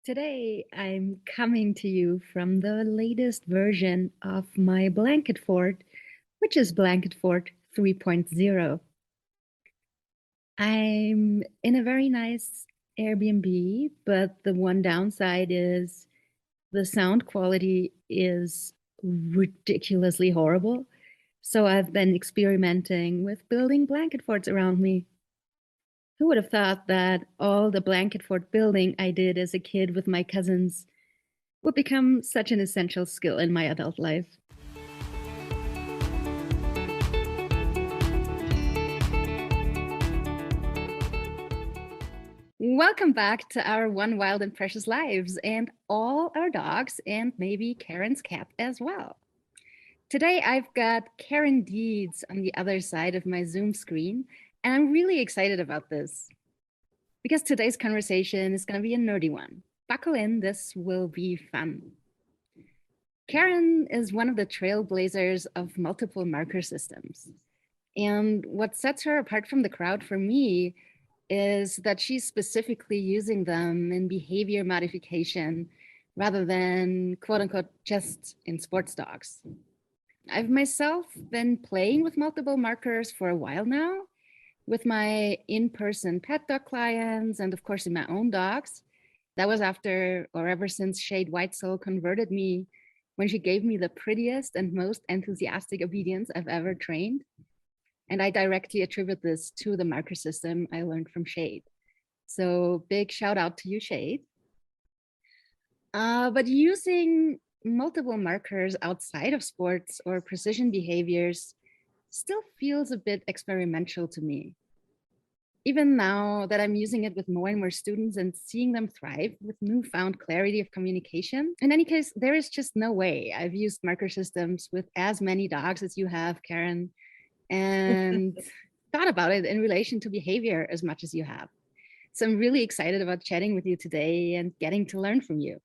Today, I'm coming to you from the latest version of my blanket fort, which is Blanket Fort 3.0. I'm in a very nice Airbnb, but the one downside is the sound quality is ridiculously horrible. So I've been experimenting with building blanket forts around me. Who would have thought that all the blanket fort building I did as a kid with my cousins would become such an essential skill in my adult life? Welcome back to our One Wild and Precious Lives and all our dogs, and maybe Karen's cat as well. Today, I've got Karen Deeds on the other side of my Zoom screen, and I'm really excited about this because today's conversation is going to be a nerdy one. Buckle in, this will be fun. Karen is one of the trailblazers of multiple marker systems. And what sets her apart from the crowd for me is that she's specifically using them in behavior modification rather than quote unquote just in sports dogs. I've myself been playing with multiple markers for a while now with my in-person pet dog clients and of course in my own dogs. That was after or ever since Shade White Soul converted me when she gave me the prettiest and most enthusiastic obedience I've ever trained. And I directly attribute this to the marker system I learned from Shade. So big shout out to you, Shade. But using multiple markers outside of sports or precision behaviors still feels a bit experimental to me. Even now that I'm using it with more and more students and seeing them thrive with newfound clarity of communication. In any case, there is just no way I've used marker systems with as many dogs as you have, Karen, and thought about it in relation to behavior as much as you have. So I'm really excited about chatting with you today and getting to learn from you.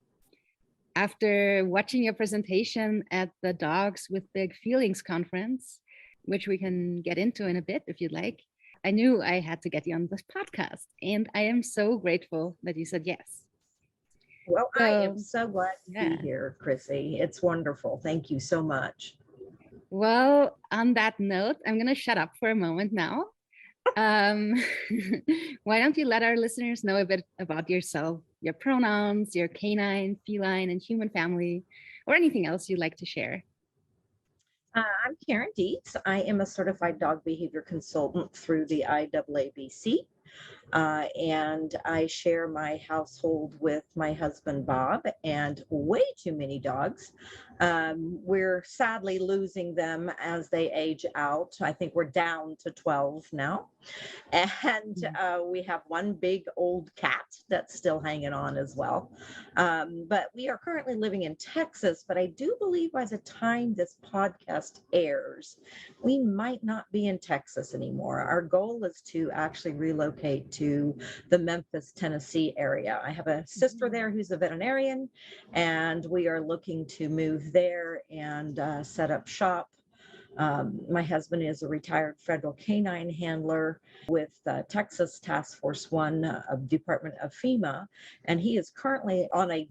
After watching your presentation at the Dogs with Big Feelings conference, which we can get into in a bit if you'd like, I knew I had to get you on this podcast. And I am so grateful that you said yes. Well, I am So, so glad to yeah. be here, Chrissy. It's wonderful. Thank you so much. Well, on that note, I'm going to shut up for a moment now. Um, why don't you let our listeners know a bit about yourself, your pronouns, your canine, feline, and human family, or anything else you'd like to share? I'm Karen Dietz. I am a certified dog behavior consultant through the IAABC. And I share my household with my husband, Bob, and way too many dogs. We're sadly losing them as they age out. I think we're down to 12 now. And we have one big old cat that's still hanging on as well. But we are currently living in Texas, but I do believe by the time this podcast airs, we might not be in Texas anymore. Our goal is to actually relocate to the Memphis, Tennessee area. I have a sister there who's a veterinarian, and we are looking to move there and set up shop. My husband is a retired federal canine handler with Texas Task Force One of Department of FEMA, and he is currently on a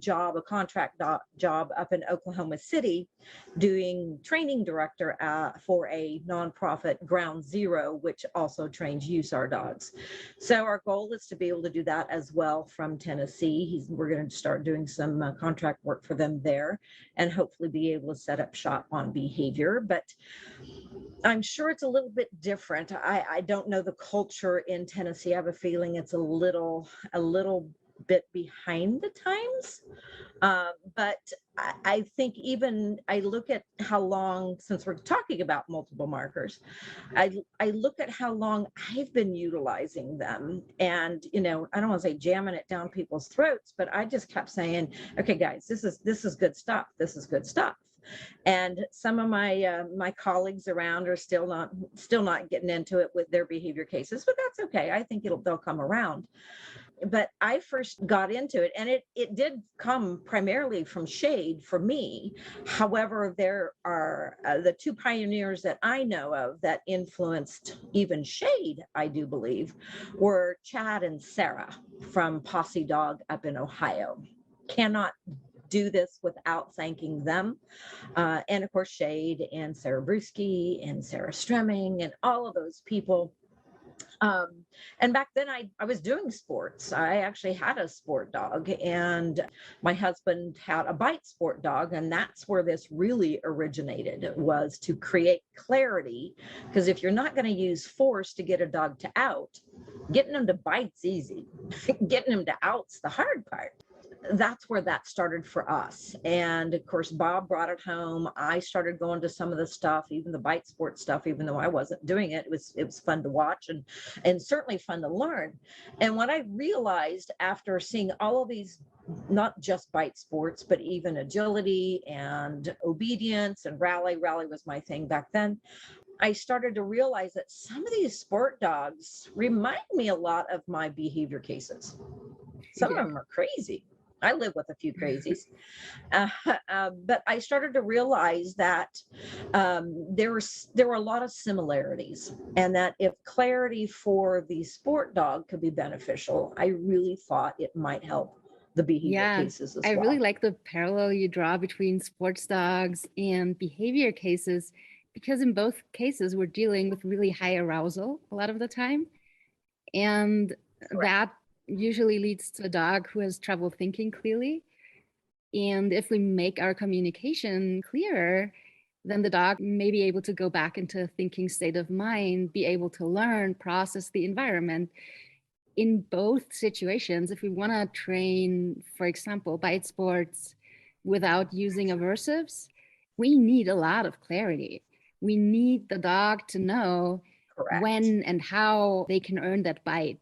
contract job up in Oklahoma City, doing training director for a nonprofit Ground Zero, which also trains USAR dogs. So our goal is to be able to do that as well from Tennessee. We're going to start doing some contract work for them there, and hopefully be able to set up shop on behavior. But I'm sure it's a little bit different. I don't know the culture in Tennessee. I have a feeling it's a little bit behind the times. But I think even I look at how long, since we're talking about multiple markers, I look at how long I've been utilizing them. And, I don't want to say jamming it down people's throats, but I just kept saying, okay, guys, this is good stuff. This is good stuff. And some of my colleagues around are still not getting into it with their behavior cases, but that's okay. I think they'll come around. But I first got into it, and it did come primarily from Shade for me. However, there are the two pioneers that I know of that influenced even Shade, I do believe, were Chad and Sarah from Posse Dog up in Ohio. cannot do this without thanking them. And of course, Shade and Sarah Brewski and Sarah Stremming and all of those people. And back then I was doing sports. I actually had a sport dog, and my husband had a bite sport dog. And that's where this really originated, was to create clarity. Because if you're not going to use force to get a dog to out, getting them to bite's easy. Getting them to out's the hard part. That's where that started for us. And of course, Bob brought it home. I started going to some of the stuff, even the bite sport stuff, even though I wasn't doing it. It was fun to watch, and certainly fun to learn. And what I realized after seeing all of these, not just bite sports, but even agility and obedience and rally was my thing back then. I started to realize that some of these sport dogs remind me a lot of my behavior cases. Some of them are crazy. I live with a few crazies. But I started to realize that there were a lot of similarities, and that if clarity for the sport dog could be beneficial, I really thought it might help the behavior cases as well. I really like the parallel you draw between sports dogs and behavior cases, because in both cases, we're dealing with really high arousal a lot of the time. And that usually leads to a dog who has trouble thinking clearly. And if we make our communication clearer, then the dog may be able to go back into a thinking state of mind, be able to learn, process the environment. In both situations, if we want to train, for example, bite sports without using aversives, we need a lot of clarity. We need the dog to know when and how they can earn that bite,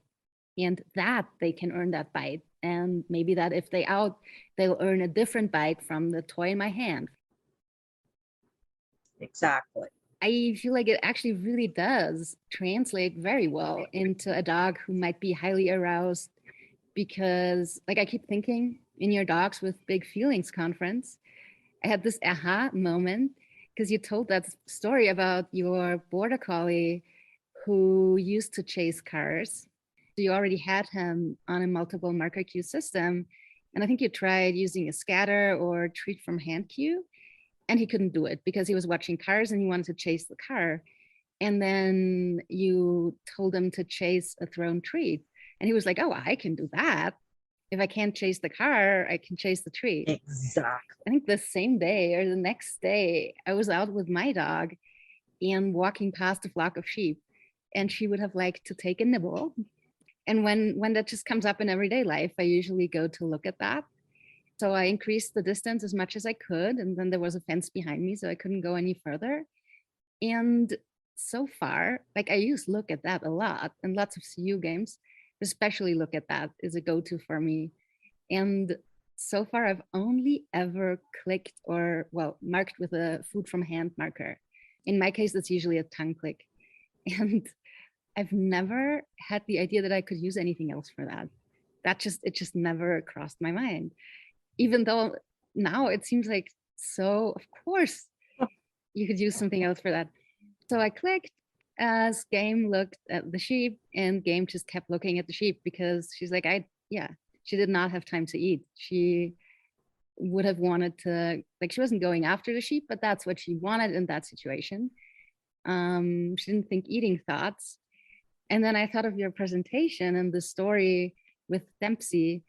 and that they can earn that bite. And maybe that if they out, they'll earn a different bite from the toy in my hand. Exactly. I feel like it actually really does translate very well into a dog who might be highly aroused, because like I keep thinking in your Dogs with Big Feelings conference, I had this aha moment because you told that story about your border collie who used to chase cars. You already had him on a multiple marker cue system. And I think you tried using a scatter or treat from hand cue, and he couldn't do it because he was watching cars and he wanted to chase the car. And then you told him to chase a thrown treat. And he was like, oh, I can do that. If I can't chase the car, I can chase the treat. Exactly. I think the same day or the next day, I was out with my dog and walking past a flock of sheep, and she would have liked to take a nibble. And when that just comes up in everyday life, I usually go to look at that. So I increased the distance as much as I could. And then there was a fence behind me, so I couldn't go any further. And so far, like I use look at that a lot, and lots of CU games, especially look at that is a go-to for me. And so far, I've only ever clicked or, well, marked with a food from hand marker. In my case, it's usually a tongue click. And I've never had the idea that I could use anything else for that. It just never crossed my mind. Even though now it seems like, so of course you could use something else for that. So I clicked as Game looked at the sheep, and Game just kept looking at the sheep because she's like, she did not have time to eat. She would have wanted to, like, she wasn't going after the sheep, but that's what she wanted in that situation. She didn't think eating thoughts. And then I thought of your presentation and the story with Dempsey,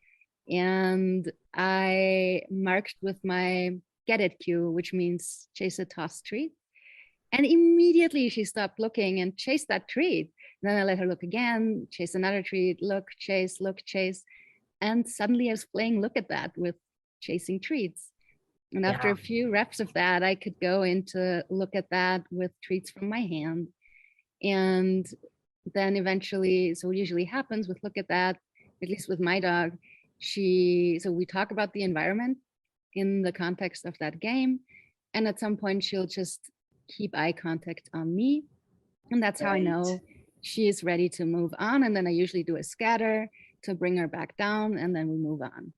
and I marked with my get it cue, which means chase a toss treat. And immediately she stopped looking and chased that treat. Then I let her look again, chase another treat, look, chase, look, chase. And suddenly I was playing look at that with chasing treats. And after a few reps of that, I could go into look at that with treats from my hand. And then eventually, so what usually happens with look at that, at least with my dog, so we talk about the environment in the context of that game. And at some point she'll just keep eye contact on me. And that's how I know she is ready to move on. And then I usually do a scatter to bring her back down, and then we move on.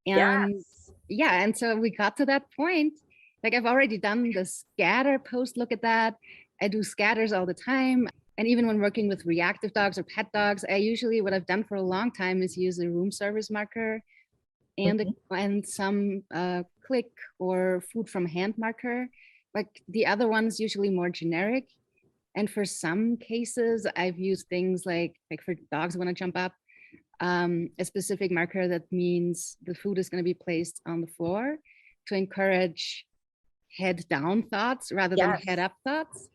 And and so we got to that point. Like I've already done the scatter post look at that. I do scatters all the time. And even when working with reactive dogs or pet dogs, what I've done for a long time is use a room service marker and some click or food from hand marker. Like the other one's usually more generic. And for some cases, I've used things like for dogs want to jump up, a specific marker that means the food is going to be placed on the floor to encourage head down thoughts rather than head up thoughts.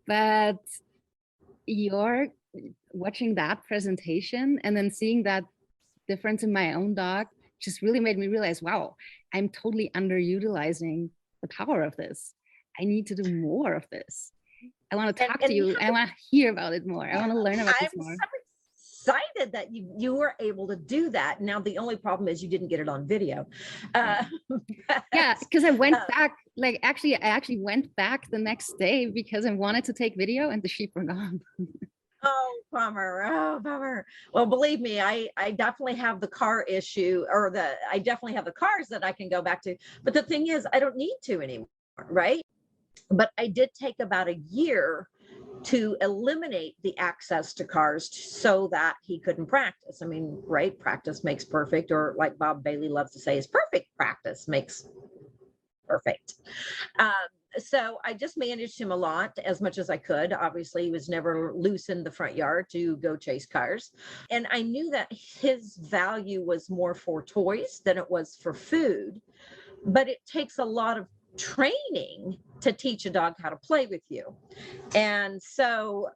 But you're watching that presentation and then seeing that difference in my own dog just really made me realize, wow, I'm totally underutilizing the power of this. I need to do more of this. I want to talk to you. I want to hear about it more. I want to learn about this more. I'm so excited that you were able to do that. Now, the only problem is you didn't get it on video. Yeah, because I went back, I actually went back the next day because I wanted to take video and the sheep were gone. Oh, bummer. Oh, bummer. Well, believe me, I definitely have the car issue, or I definitely have the cars that I can go back to. But the thing is, I don't need to anymore, right? But I did take about a year to eliminate the access to cars so that he couldn't practice. I mean, right? Practice makes perfect, or like Bob Bailey loves to say, is perfect practice makes perfect. So I just managed him a lot, as much as I could. Obviously, he was never loose in the front yard to go chase cars. And I knew that his value was more for toys than it was for food. But it takes a lot of training to teach a dog how to play with you. And so,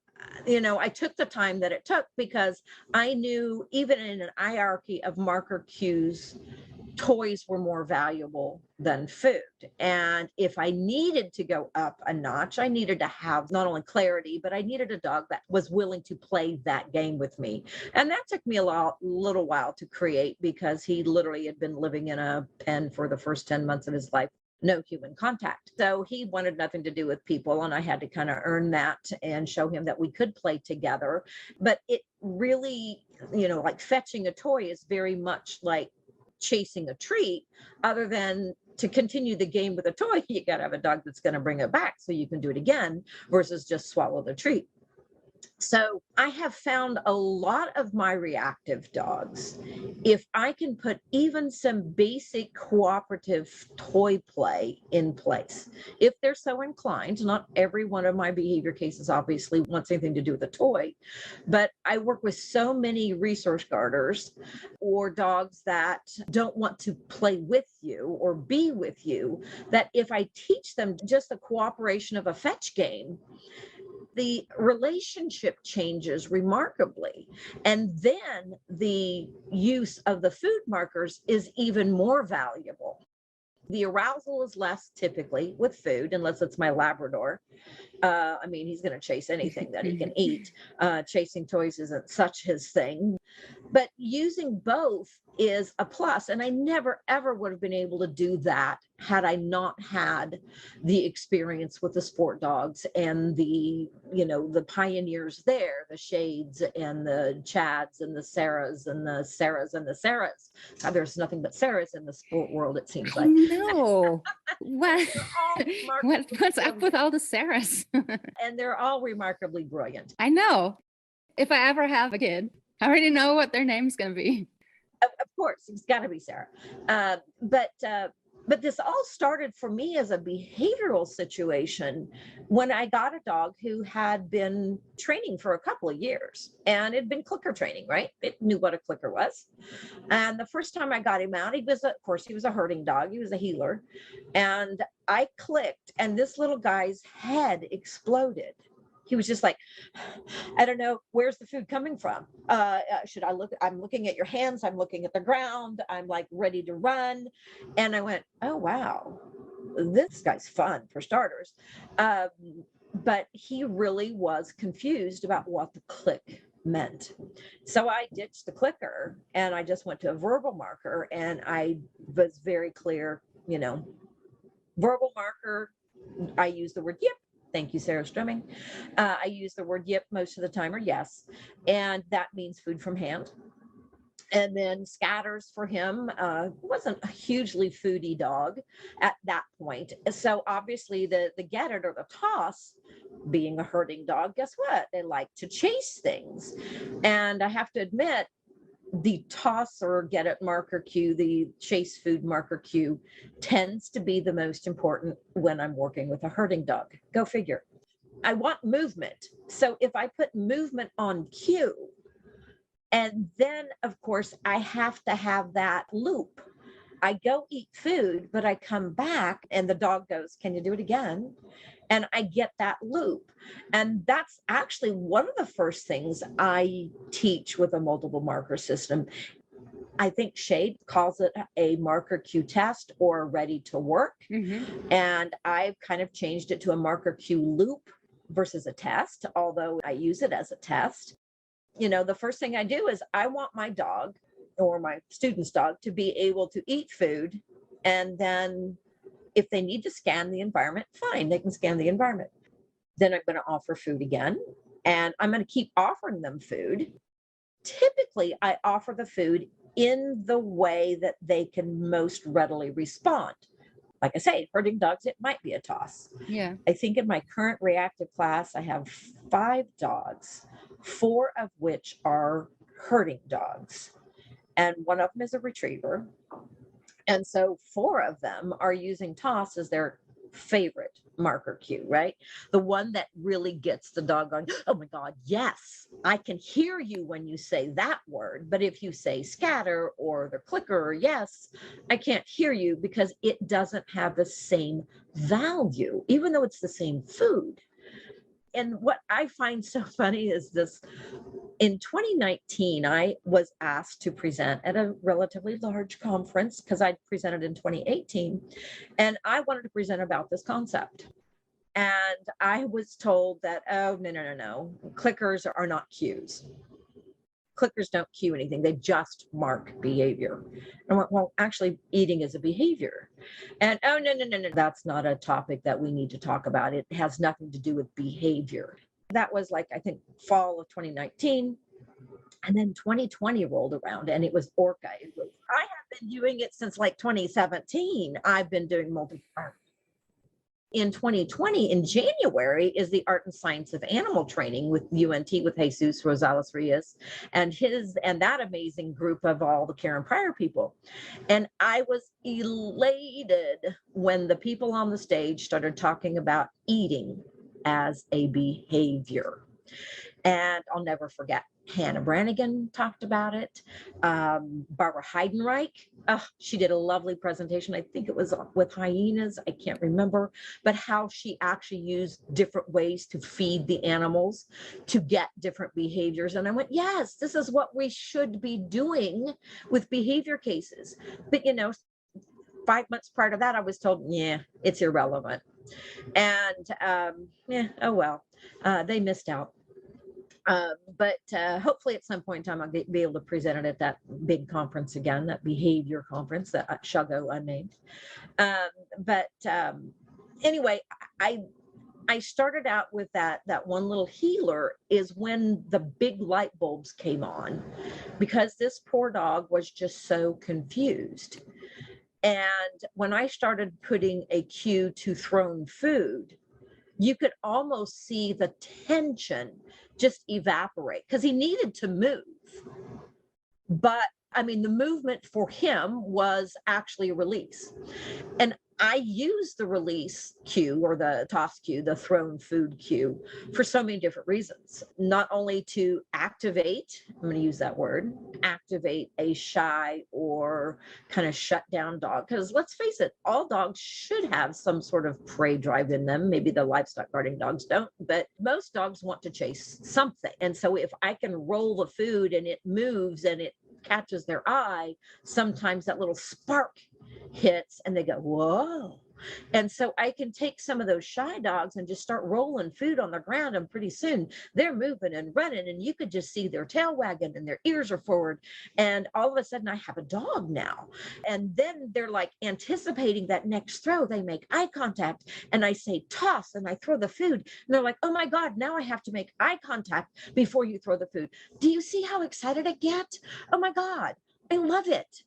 I took the time that it took because I knew even in an hierarchy of marker cues, toys were more valuable than food. And if I needed to go up a notch, I needed to have not only clarity, but I needed a dog that was willing to play that game with me. And that took me a little while to create, because he literally had been living in a pen for the first 10 months of his life. No human contact. So he wanted nothing to do with people. And I had to kind of earn that and show him that we could play together. But it really, like fetching a toy is very much like chasing a treat. Other than to continue the game with a toy, you got to have a dog that's going to bring it back so you can do it again versus just swallow the treat. So I have found a lot of my reactive dogs, if I can put even some basic cooperative toy play in place, if they're so inclined. Not every one of my behavior cases obviously wants anything to do with a toy, but I work with so many resource guarders or dogs that don't want to play with you or be with you, that if I teach them just the cooperation of a fetch game, the relationship changes remarkably. And then the use of the food markers is even more valuable. The arousal is less typically with food, unless it's my Labrador. He's going to chase anything that he can eat. Chasing toys isn't such his thing. But using both is a plus. And I never, ever would have been able to do that had I not had the experience with the sport dogs and the pioneers there, the Shades and the Chads and the Sarahs and the Sarahs and the Sarahs. There's nothing but Sarahs in the sport world, it seems like. No. What's up with all the Sarahs? And they're all remarkably brilliant. I know. If I ever have a kid, I already know what their name's going to be. Of course, it's got to be Sarah. But this all started for me as a behavioral situation when I got a dog who had been training for a couple of years, and it'd been clicker training, right? It knew what a clicker was. And the first time I got him out, he was a herding dog. He was a healer. And I clicked, and this little guy's head exploded. He was just like, I don't know, where's the food coming from? Should I look? I'm looking at your hands. I'm looking at the ground. I'm like ready to run. And I went, oh, wow, this guy's fun for starters. But he really was confused about what the click meant. So I ditched the clicker and I just went to a verbal marker, and I was very clear, verbal marker. I use the word yip. Thank you, Sarah Strumming. I use the word yip most of the time, or yes. And that means food from hand. And then scatters for him wasn't a hugely foodie dog at that point. So obviously the get it or the toss, being a herding dog, guess what? They like to chase things. And I have to admit, the toss or get it marker cue, the chase food marker cue tends to be the most important when I'm working with a herding dog. Go figure. I want movement. So if I put movement on cue, and then of course I have to have that loop. I go eat food, but I come back and the dog goes, "Can you do it again?" And I get that loop. And that's actually one of the first things I teach with a multiple marker system. I think Shade calls it a marker cue test or ready to work. And I've kind of changed it to a marker cue loop versus a test, although I use it as a test. You know, the first thing I do is I want my dog or my student's dog to be able to eat food. And then if they need to scan the environment, fine, they can scan the environment. Then I'm going to offer food again, and I'm going to keep offering them food. Typically, I offer the food in the way that they can most readily respond. Like I say, herding dogs, it might be a toss. Yeah. I think in my current reactive class, I have 5 dogs, 4 of which are herding dogs. And one of them is a retriever. And so 4 of them are using toss as their favorite marker cue, right? The one that really gets the dog going, "Oh my God, yes, I can hear you when you say that word. But if you say scatter or the clicker or yes, I can't hear you because it doesn't have the same value, even though it's the same food." And what I find so funny is this. In 2019, I was asked to present at a relatively large conference because I'd presented in 2018, and I wanted to present about this concept. And I was told that, "Oh, no. Clickers are not cues. Clickers don't cue anything. They just mark behavior." I went, "Well, actually, eating is a behavior." And, "Oh, no. That's not a topic that we need to talk about. It has nothing to do with behavior." That was like, I think, fall of 2019. And then 2020 rolled around and it was Orca. I have been doing it since like 2017. I've been doing multi-part. In 2020, in January, is the Art and Science of Animal Training with UNT with Jesus Rosales Rios and that amazing group of all the Karen Pryor people. And I was elated when the people on the stage started talking about eating as a behavior. And I'll never forget, Hannah Brannigan talked about it. Barbara Heidenreich, she did a lovely presentation. I think it was with hyenas. I can't remember, but how she actually used different ways to feed the animals to get different behaviors. And I went, yes, this is what we should be doing with behavior cases. But, 5 months prior to that, I was told, yeah, it's irrelevant. And oh well, they missed out. But hopefully at some point in time, I'll be able to present it at that big conference again, that behavior conference that shall go unnamed. But anyway, I started out with that one little healer is when the big light bulbs came on, because this poor dog was just so confused. And when I started putting a cue to thrown food, you could almost see the tension just evaporate because he needed to move. But I mean, the movement for him was actually a release. And I use the release cue or the toss cue, the thrown food cue, for so many different reasons. Not only to activate, I'm going to use that word, activate a shy or kind of shut down dog. Because let's face it, all dogs should have some sort of prey drive in them. Maybe the livestock guarding dogs don't, but most dogs want to chase something. And so if I can roll the food and it moves and it catches their eye, sometimes that little spark hits and they go, whoa. And so I can take some of those shy dogs and just start rolling food on the ground, and pretty soon they're moving and running, and you could just see their tail wagging and their ears are forward, and all of a sudden I have a dog now. And then they're like anticipating that next throw. They make eye contact and I say toss and I throw the food, and they're like, oh my God, now I have to make eye contact before you throw the food. Do you see how excited I get? Oh my God, I love it.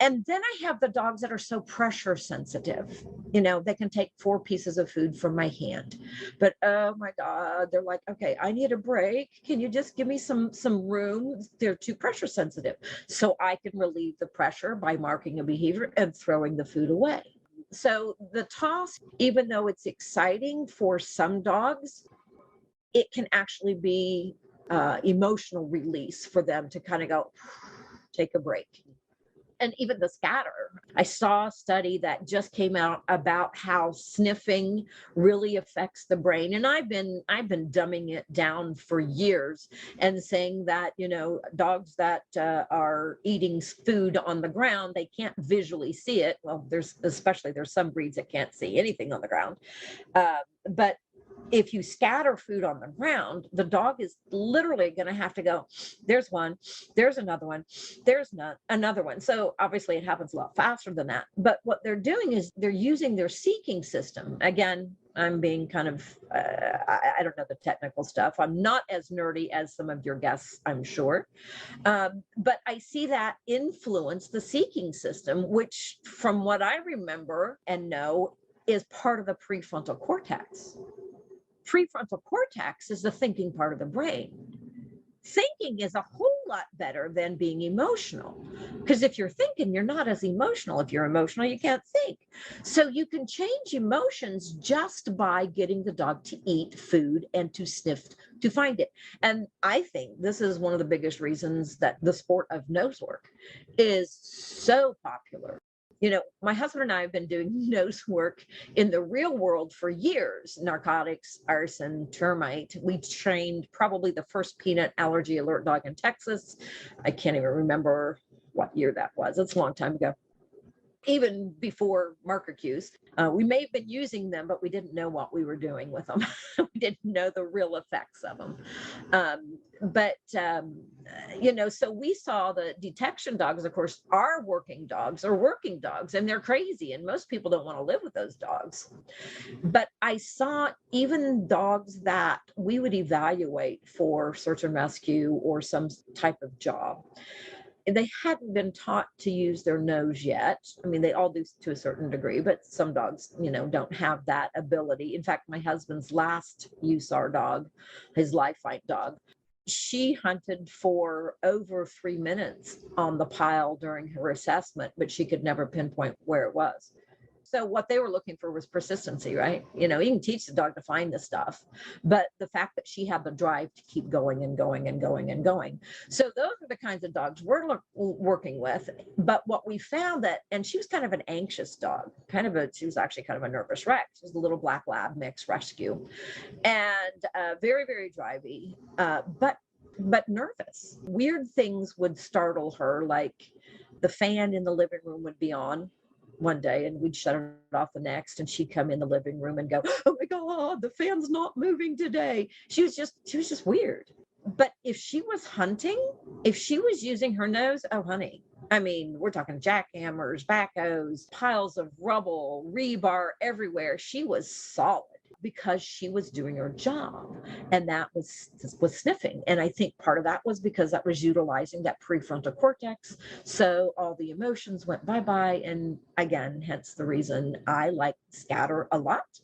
And then I have the dogs that are so pressure sensitive. They can take 4 pieces of food from my hand, but oh my God, they're like, okay, I need a break. Can you just give me some room? They're too pressure sensitive. So I can relieve the pressure by marking a behavior and throwing the food away. So the toss, even though it's exciting for some dogs, it can actually be emotional release for them to kind of go, take a break. And even the scatter. I saw a study that just came out about how sniffing really affects the brain. And I've been dumbing it down for years and saying that, dogs that are eating food on the ground, they can't visually see it. Well, there's some breeds that can't see anything on the ground. But if you scatter food on the ground, the dog is literally going to have to go, there's one, there's another one, there's another one. So obviously it happens a lot faster than that. But what they're doing is they're using their seeking system. Again, I'm being kind of, I don't know the technical stuff. I'm not as nerdy as some of your guests, I'm sure. But I see that influence the seeking system, which from what I remember and know is part of the prefrontal cortex. Prefrontal cortex is the thinking part of the brain. Thinking is a whole lot better than being emotional, because if you're thinking, you're not as emotional. If you're emotional, you can't think. So you can change emotions just by getting the dog to eat food and to sniff to find it. And I think this is one of the biggest reasons that the sport of nose work is so popular. My husband and I have been doing nose work in the real world for years. Narcotics, arson, termite. We trained probably the first peanut allergy alert dog in Texas. I can't even remember what year that was. It's a long time ago. Even before marker cues, we may have been using them, but we didn't know what we were doing with them. We didn't know the real effects of them. So we saw the detection dogs, of course, are working dogs, and they're crazy. And most people don't want to live with those dogs. But I saw even dogs that we would evaluate for search and rescue or some type of job. They hadn't been taught to use their nose yet. I mean, they all do to a certain degree, but some dogs, don't have that ability. In fact, my husband's last USAR dog, his life fight dog, she hunted for over 3 minutes on the pile during her assessment, but she could never pinpoint where it was. So what they were looking for was persistency, right? You can teach the dog to find the stuff, but the fact that she had the drive to keep going and going and going and going. So those are the kinds of dogs we're working with. But what we found and she was kind of an anxious dog, she was actually kind of a nervous wreck. She was a little black lab mix rescue, and very, very drivey, but nervous. Weird things would startle her, like the fan in the living room would be on one day and we'd shut it off the next, and she'd come in the living room and go, oh my God, the fan's not moving today. She was just weird. But if she was hunting, if she was using her nose, oh honey, I mean, we're talking jackhammers, backhoes, piles of rubble, rebar everywhere. She was solid because she was doing her job, and that was sniffing. And I think part of that was because that was utilizing that prefrontal cortex. So all the emotions went bye-bye. And again, hence the reason I like scatter a lot.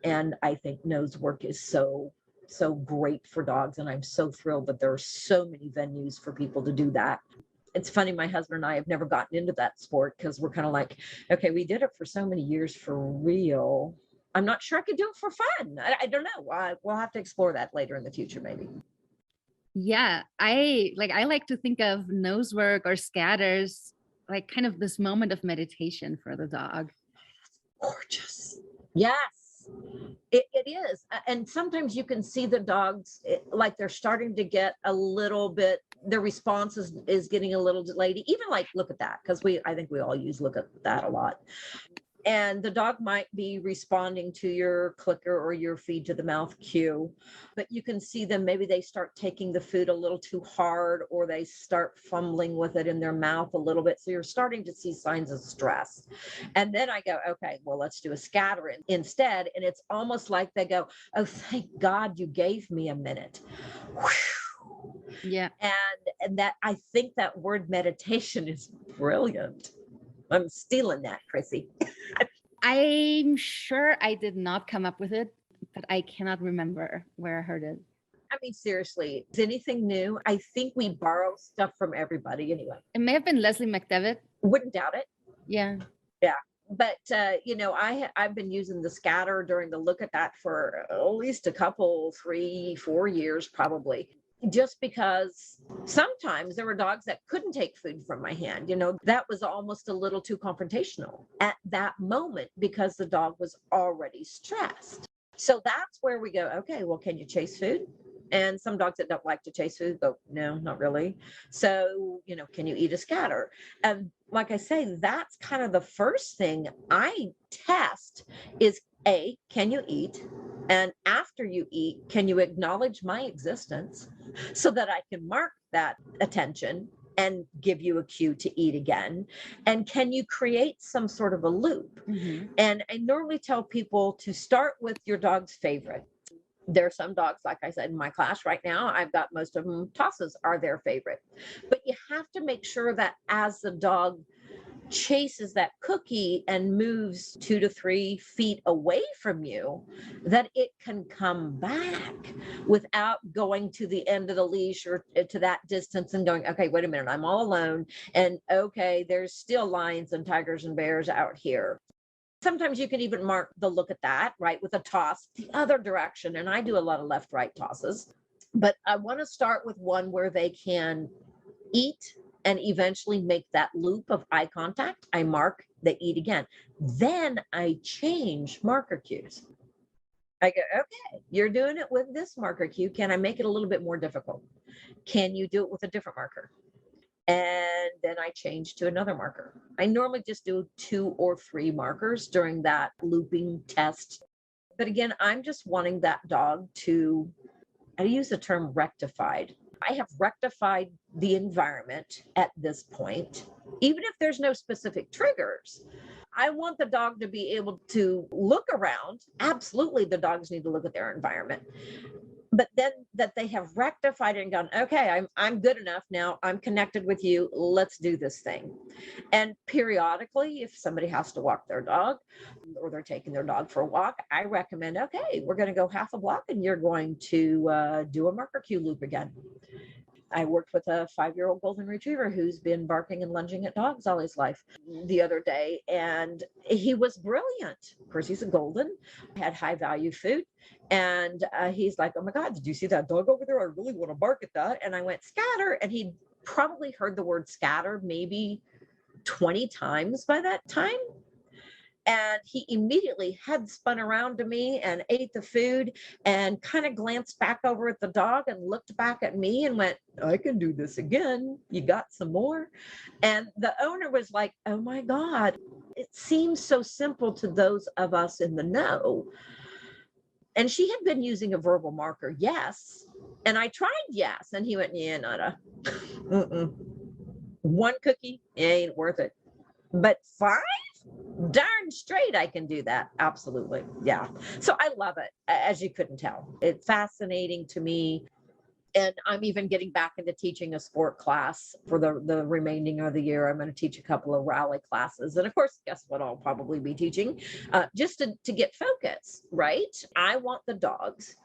And I think nose work is so great for dogs. And I'm so thrilled that there are so many venues for people to do that. It's funny, my husband and I have never gotten into that sport because we're kind of like, okay, we did it for so many years for real. I'm not sure I could do it for fun. I don't know. We'll have to explore that later in the future, maybe. Yeah, I like to think of nose work or scatters like kind of this moment of meditation for the dog. Gorgeous. Yes, it is. And sometimes you can see the dogs like they're starting to get a little bit, their response is getting a little delayed. Even like, look at that, because I think we all use look at that a lot. And the dog might be responding to your clicker or your feed to the mouth cue, but you can see them, maybe they start taking the food a little too hard, or they start fumbling with it in their mouth a little bit. So you're starting to see signs of stress. And then I go, okay, well, let's do a scatter instead. And it's almost like they go, oh, thank God you gave me a minute. Whew. Yeah. And that, I think that word meditation is brilliant. I'm stealing that, Chrissy. I'm sure I did not come up with it, but I cannot remember where I heard it. I mean, seriously, is anything new? I think we borrow stuff from everybody anyway. It may have been Leslie McDevitt. Wouldn't doubt it. Yeah. Yeah. But, I've been using the scatter during the look at that for at least a couple, 3-4 years, probably. Just because sometimes there were dogs that couldn't take food from my hand. That was almost a little too confrontational at that moment because the dog was already stressed. So that's where we go, okay, well, can you chase food? And some dogs that don't like to chase food go, no, not really. So, can you eat a scatter? And like I say, that's kind of the first thing I test is A, can you eat? And after you eat, can you acknowledge my existence so that I can mark that attention and give you a cue to eat again? And can you create some sort of a loop? Mm-hmm. And I normally tell people to start with your dog's favorite. There are some dogs, like I said, in my class right now, I've got most of them, tosses are their favorite. But you have to make sure that as the dog chases that cookie and moves 2 to 3 feet away from you, that it can come back without going to the end of the leash or to that distance and going, okay, wait a minute, I'm all alone. And okay, there's still lions and tigers and bears out here. Sometimes you can even mark the look at that, right, with a toss the other direction. And I do a lot of left-right tosses. But I want to start with one where they can eat and eventually make that loop of eye contact. I mark, they eat again. Then I change marker cues. I go, okay, you're doing it with this marker cue. Can I make it a little bit more difficult? Can you do it with a different marker? And then I change to another marker. I normally just do 2 or 3 markers during that looping test. But again, I'm just wanting that dog to, I use the term rectified. I have rectified the environment at this point, even if there's no specific triggers. I want the dog to be able to look around. Absolutely, the dogs need to look at their environment. But then that they have rectified it and gone, okay, I'm good enough now. I'm connected with you. Let's do this thing. And periodically, if somebody has to walk their dog or they're taking their dog for a walk, I recommend, okay, we're going to go half a block and you're going to do a marker cue loop again. I worked with a 5-year-old golden retriever who's been barking and lunging at dogs all his life the other day. And he was brilliant. Of course, he's a golden, had high value food. And he's like, oh my God, did you see that dog over there? I really want to bark at that. And I went, scatter. And he probably heard the word scatter maybe 20 times by that time. And he immediately head spun around to me and ate the food and kind of glanced back over at the dog and looked back at me and went, I can do this again. You got some more? And the owner was like, oh my God, it seems so simple to those of us in the know. And she had been using a verbal marker, yes. And I tried yes. And he went, yeah, nada. One cookie, it ain't worth it. But 5? Darn straight I can do that. Absolutely. Yeah. So I love it, as you couldn't tell. It's fascinating to me. And I'm even getting back into teaching a sport class for the remaining of the year. I'm going to teach a couple of rally classes. And of course, guess what I'll probably be teaching? Just to get focus, right? I want the dogs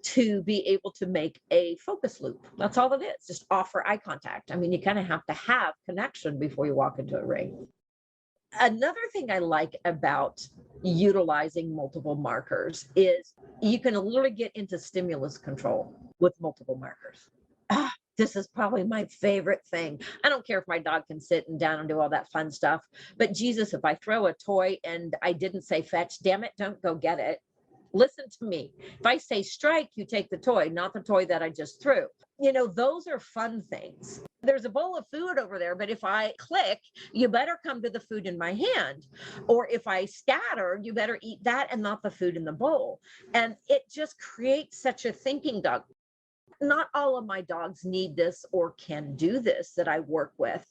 to be able to make a focus loop. That's all it is. Just offer eye contact. I mean, you kind of have to have connection before you walk into a ring. Another thing I like about utilizing multiple markers is you can literally get into stimulus control with multiple markers. This is probably my favorite thing. I don't care if my dog can sit and down and do all that fun stuff, but Jesus, if I throw a toy and I didn't say fetch, damn it, don't go get it. Listen to me. If I say strike, you take the toy, not the toy that I just threw. Those are fun things. There's a bowl of food over there, but if I click, you better come to the food in my hand. Or if I scatter, you better eat that and not the food in the bowl. And it just creates such a thinking dog. Not all of my dogs need this or can do this that I work with.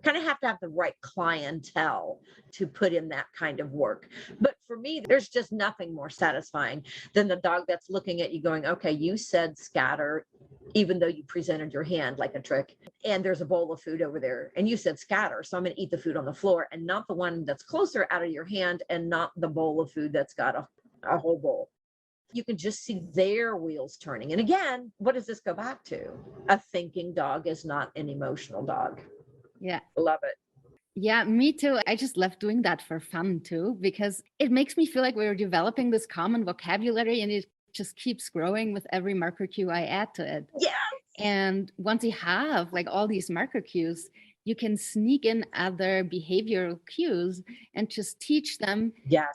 Kind of have to have the right clientele to put in that kind of work. But for me, there's just nothing more satisfying than the dog that's looking at you going, okay, you said scatter. even though you presented your hand like a trick. And there's a bowl of food over there. And you said scatter. So I'm going to eat the food on the floor and not the one that's closer out of your hand and not the bowl of food that's got a whole bowl. You can just see their wheels turning. And again, what does this go back to? A thinking dog is not an emotional dog. Yeah. Love it. Yeah, me too. I just love doing that for fun too, because it makes me feel like we're developing this common vocabulary and it just keeps growing with every marker cue I add to it. Yeah. And once you have like all these marker cues, you can sneak in other behavioral cues and just teach them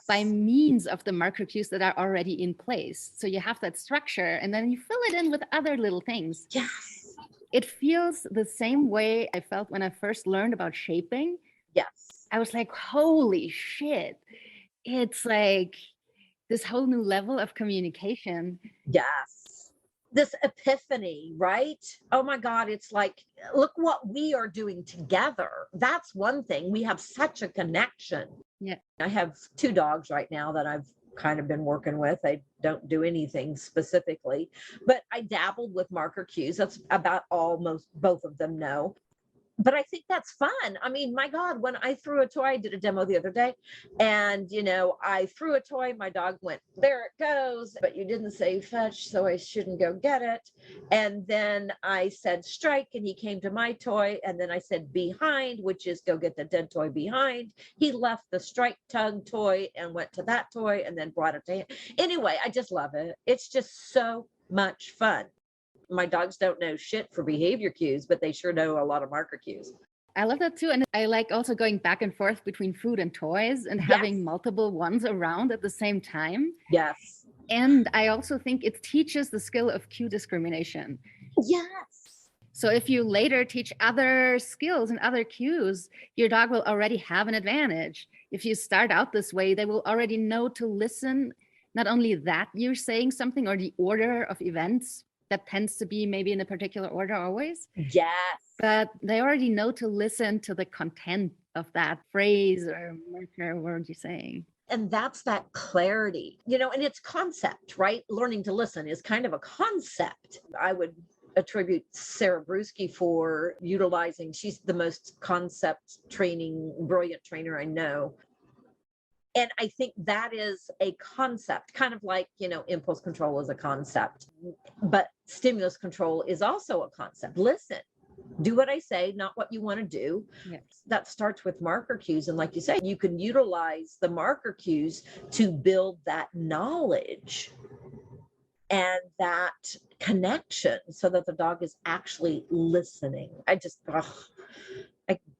by means of the marker cues that are already in place. So you have that structure and then you fill it in with other little things. Yes. It feels the same way I felt when I first learned about shaping. Yes. I was like, holy shit. It's like this whole new level of communication. Yes. This epiphany, right? Oh my God, it's like, look what we are doing together. That's one thing. We have such a connection. Yeah. I have 2 dogs right now that I've kind of been working with. I don't do anything specifically, but I dabbled with marker cues. That's about all both of them know. But I think that's fun. I mean, my God, when I threw a toy, I did a demo the other day and, I threw a toy, my dog went, there it goes, but you didn't say fetch, so I shouldn't go get it. And then I said strike and he came to my toy. And then I said behind, which is go get the dead toy behind. He left the strike tug toy and went to that toy and then brought it to him. Anyway, I just love it. It's just so much fun. My dogs don't know shit for behavior cues, but they sure know a lot of marker cues. I love that too. And I like also going back and forth between food and toys and having multiple ones around at the same time. Yes. And I also think it teaches the skill of cue discrimination. Yes. So if you later teach other skills and other cues, your dog will already have an advantage. If you start out this way, they will already know to listen, not only that you're saying something or the order of events, that tends to be maybe in a particular order always. Yes. But they already know to listen to the content of that phrase or marker word you're saying. And that's that clarity, and it's concept, right? Learning to listen is kind of a concept. I would attribute Sarah Brewski for utilizing, she's the most concept training, brilliant trainer I know. And I think that is a concept, kind of like, impulse control is a concept, but stimulus control is also a concept. Listen, do what I say, not what you want to do. Yes. That starts with marker cues. And like you say, you can utilize the marker cues to build that knowledge and that connection so that the dog is actually listening. I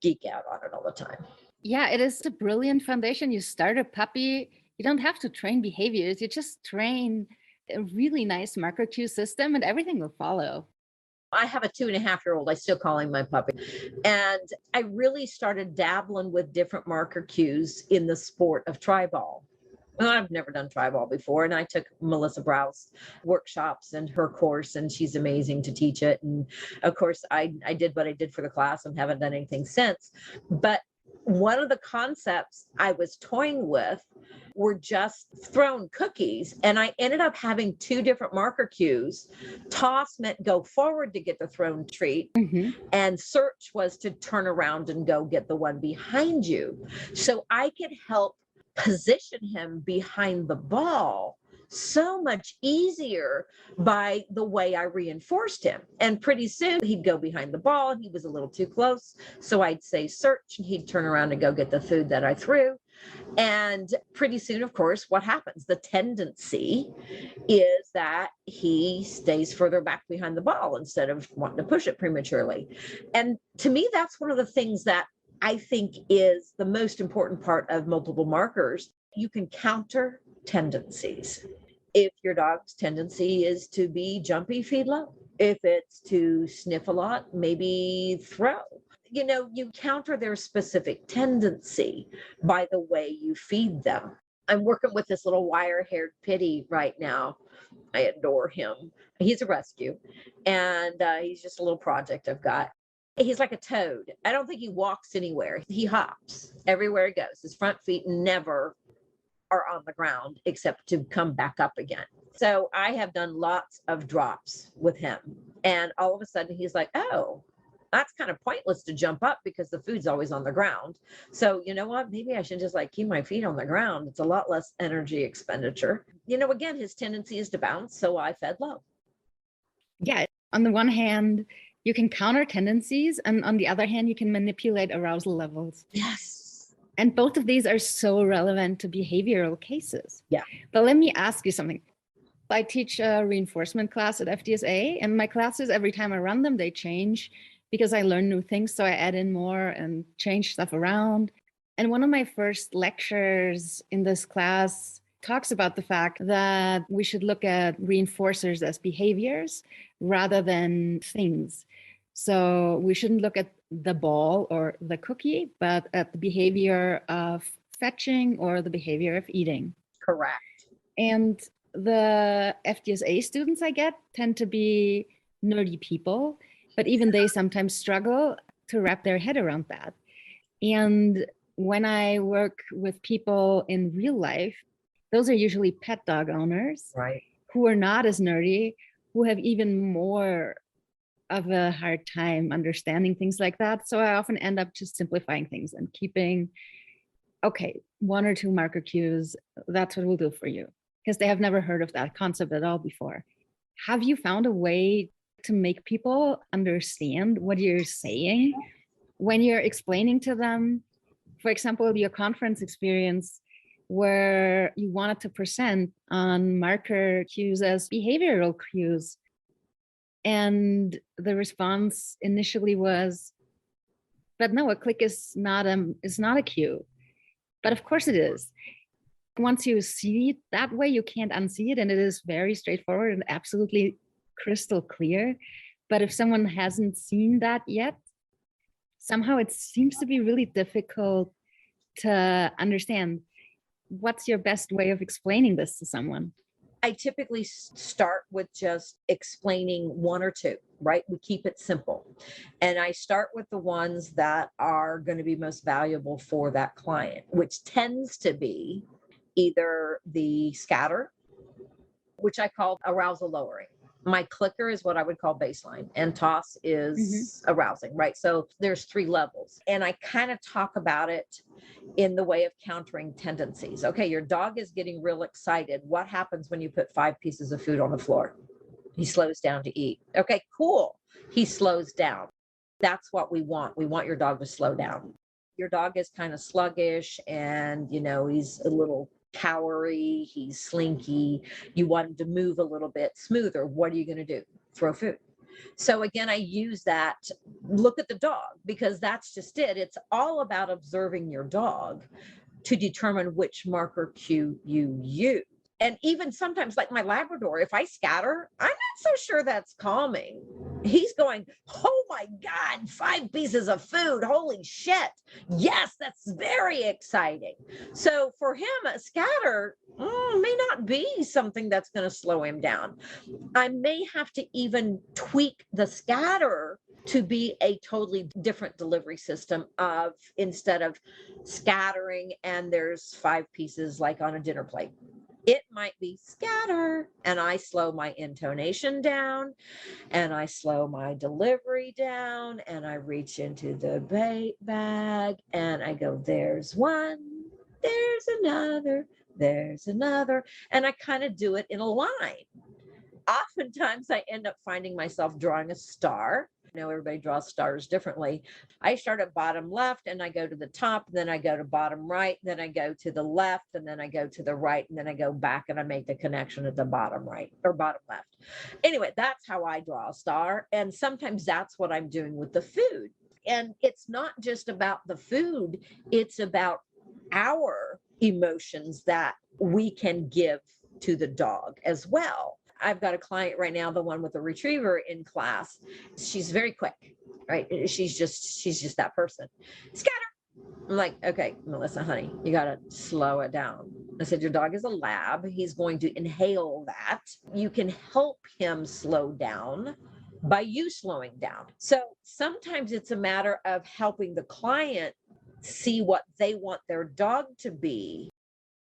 geek out on it all the time. Yeah, it is a brilliant foundation. You start a puppy, you don't have to train behaviors. You just train a really nice marker cue system and everything will follow. I have a 2.5-year-old. I still call him my puppy. And I really started dabbling with different marker cues in the sport of tri-ball. Well, I've never done tri-ball before. And I took Melissa Browse workshops and her course, and she's amazing to teach it. And of course, I did what I did for the class and haven't done anything since. But one of the concepts I was toying with were just thrown cookies. And I ended up having 2 different marker cues. Toss meant go forward to get the thrown treat. Mm-hmm. And search was to turn around and go get the one behind you. So I could help position him behind the ball so much easier by the way I reinforced him. And pretty soon he'd go behind the ball and he was a little too close. So I'd say search and he'd turn around and go get the food that I threw. And pretty soon, of course, what happens? The tendency is that he stays further back behind the ball instead of wanting to push it prematurely. And to me, that's one of the things that I think is the most important part of multiple markers. You can counter tendencies. If your dog's tendency is to be jumpy, feed low. If it's to sniff a lot, maybe throw. You counter their specific tendency by the way you feed them. I'm working with this little wire-haired pitty right now. I adore him. He's a rescue, and he's just a little project I've got. He's like a toad. I don't think he walks anywhere. He hops everywhere he goes. His front feet never are on the ground except to come back up again. So I have done lots of drops with him. And all of a sudden he's like, oh, that's kind of pointless to jump up because the food's always on the ground. So, you know what? Maybe I should just like keep my feet on the ground. It's a lot less energy expenditure. Again, his tendency is to bounce. So I fed low. Yeah. On the one hand, you can counter tendencies, and on the other hand, you can manipulate arousal levels. Yes. And both of these are so relevant to behavioral cases. Yeah. But let me ask you something. I teach a reinforcement class at FDSA, and my classes, every time I run them, they change because I learn new things. So I add in more and change stuff around. And one of my first lectures in this class talks about the fact that we should look at reinforcers as behaviors rather than things. So we shouldn't look at the ball or the cookie, but at the behavior of fetching or the behavior of eating. Correct. And the FDSA students I get tend to be nerdy people, but even they sometimes struggle to wrap their head around that. And when I work with people in real life, those are usually pet dog owners, right, who are not as nerdy, who have even more of a hard time understanding things like that. So I often end up just simplifying things and keeping, okay, 1 or 2 marker cues, that's what we'll do for you, because they have never heard of that concept at all before. Have you found a way to make people understand what you're saying when you're explaining to them, for example, your conference experience where you wanted to present on marker cues as behavioral cues? And the response initially was, but no, a click is not a cue. But of course it is. Once you see it that way, you can't unsee it. And it is very straightforward and absolutely crystal clear. But if someone hasn't seen that yet, somehow it seems to be really difficult to understand. What's your best way of explaining this to someone? I typically start with just explaining 1 or 2, right? We keep it simple. And I start with the ones that are going to be most valuable for that client, which tends to be either the scatter, which I call arousal lowering. My clicker is what I would call baseline, and toss is arousing, right? So there's 3 levels. And I kind of talk about it in the way of countering tendencies. Okay, your dog is getting real excited. What happens when you put 5 pieces of food on the floor? He slows down to eat. Okay, cool. He slows down. That's what we want. We want your dog to slow down. Your dog is kind of sluggish and, he's a little cowery, he's slinky. You want him to move a little bit smoother. What are you going to do? Throw food. So again, I use that, look at the dog, because that's just it. It's all about observing your dog to determine which marker cue you use. And even sometimes, like my Labrador, if I scatter, I'm not so sure that's calming. He's going, oh my God, 5 pieces of food. Holy shit. Yes, that's very exciting. So for him, a scatter may not be something that's going to slow him down. I may have to even tweak the scatter to be a totally different delivery system of, instead of scattering and there's 5 pieces like on a dinner plate, it might be scatter, and I slow my intonation down and I slow my delivery down and I reach into the bait bag and I go, there's one, there's another, there's another. And I kind of do it in a line. Oftentimes I end up finding myself drawing a star. Everybody draws stars differently. I start at bottom left and I go to the top, then I go to bottom right, then I go to the left, and then I go to the right, and then I go back and I make the connection at the bottom right or bottom left. Anyway, that's how I draw a star. And sometimes that's what I'm doing with the food. And it's not just about the food, it's about our emotions that we can give to the dog as well. I've got a client right now, the one with the retriever in class. She's very quick, right? She's just that person. Scatter. I'm like, okay, Melissa, honey, you got to slow it down. I said, your dog is a lab. He's going to inhale that. You can help him slow down by you slowing down. So sometimes it's a matter of helping the client see what they want their dog to be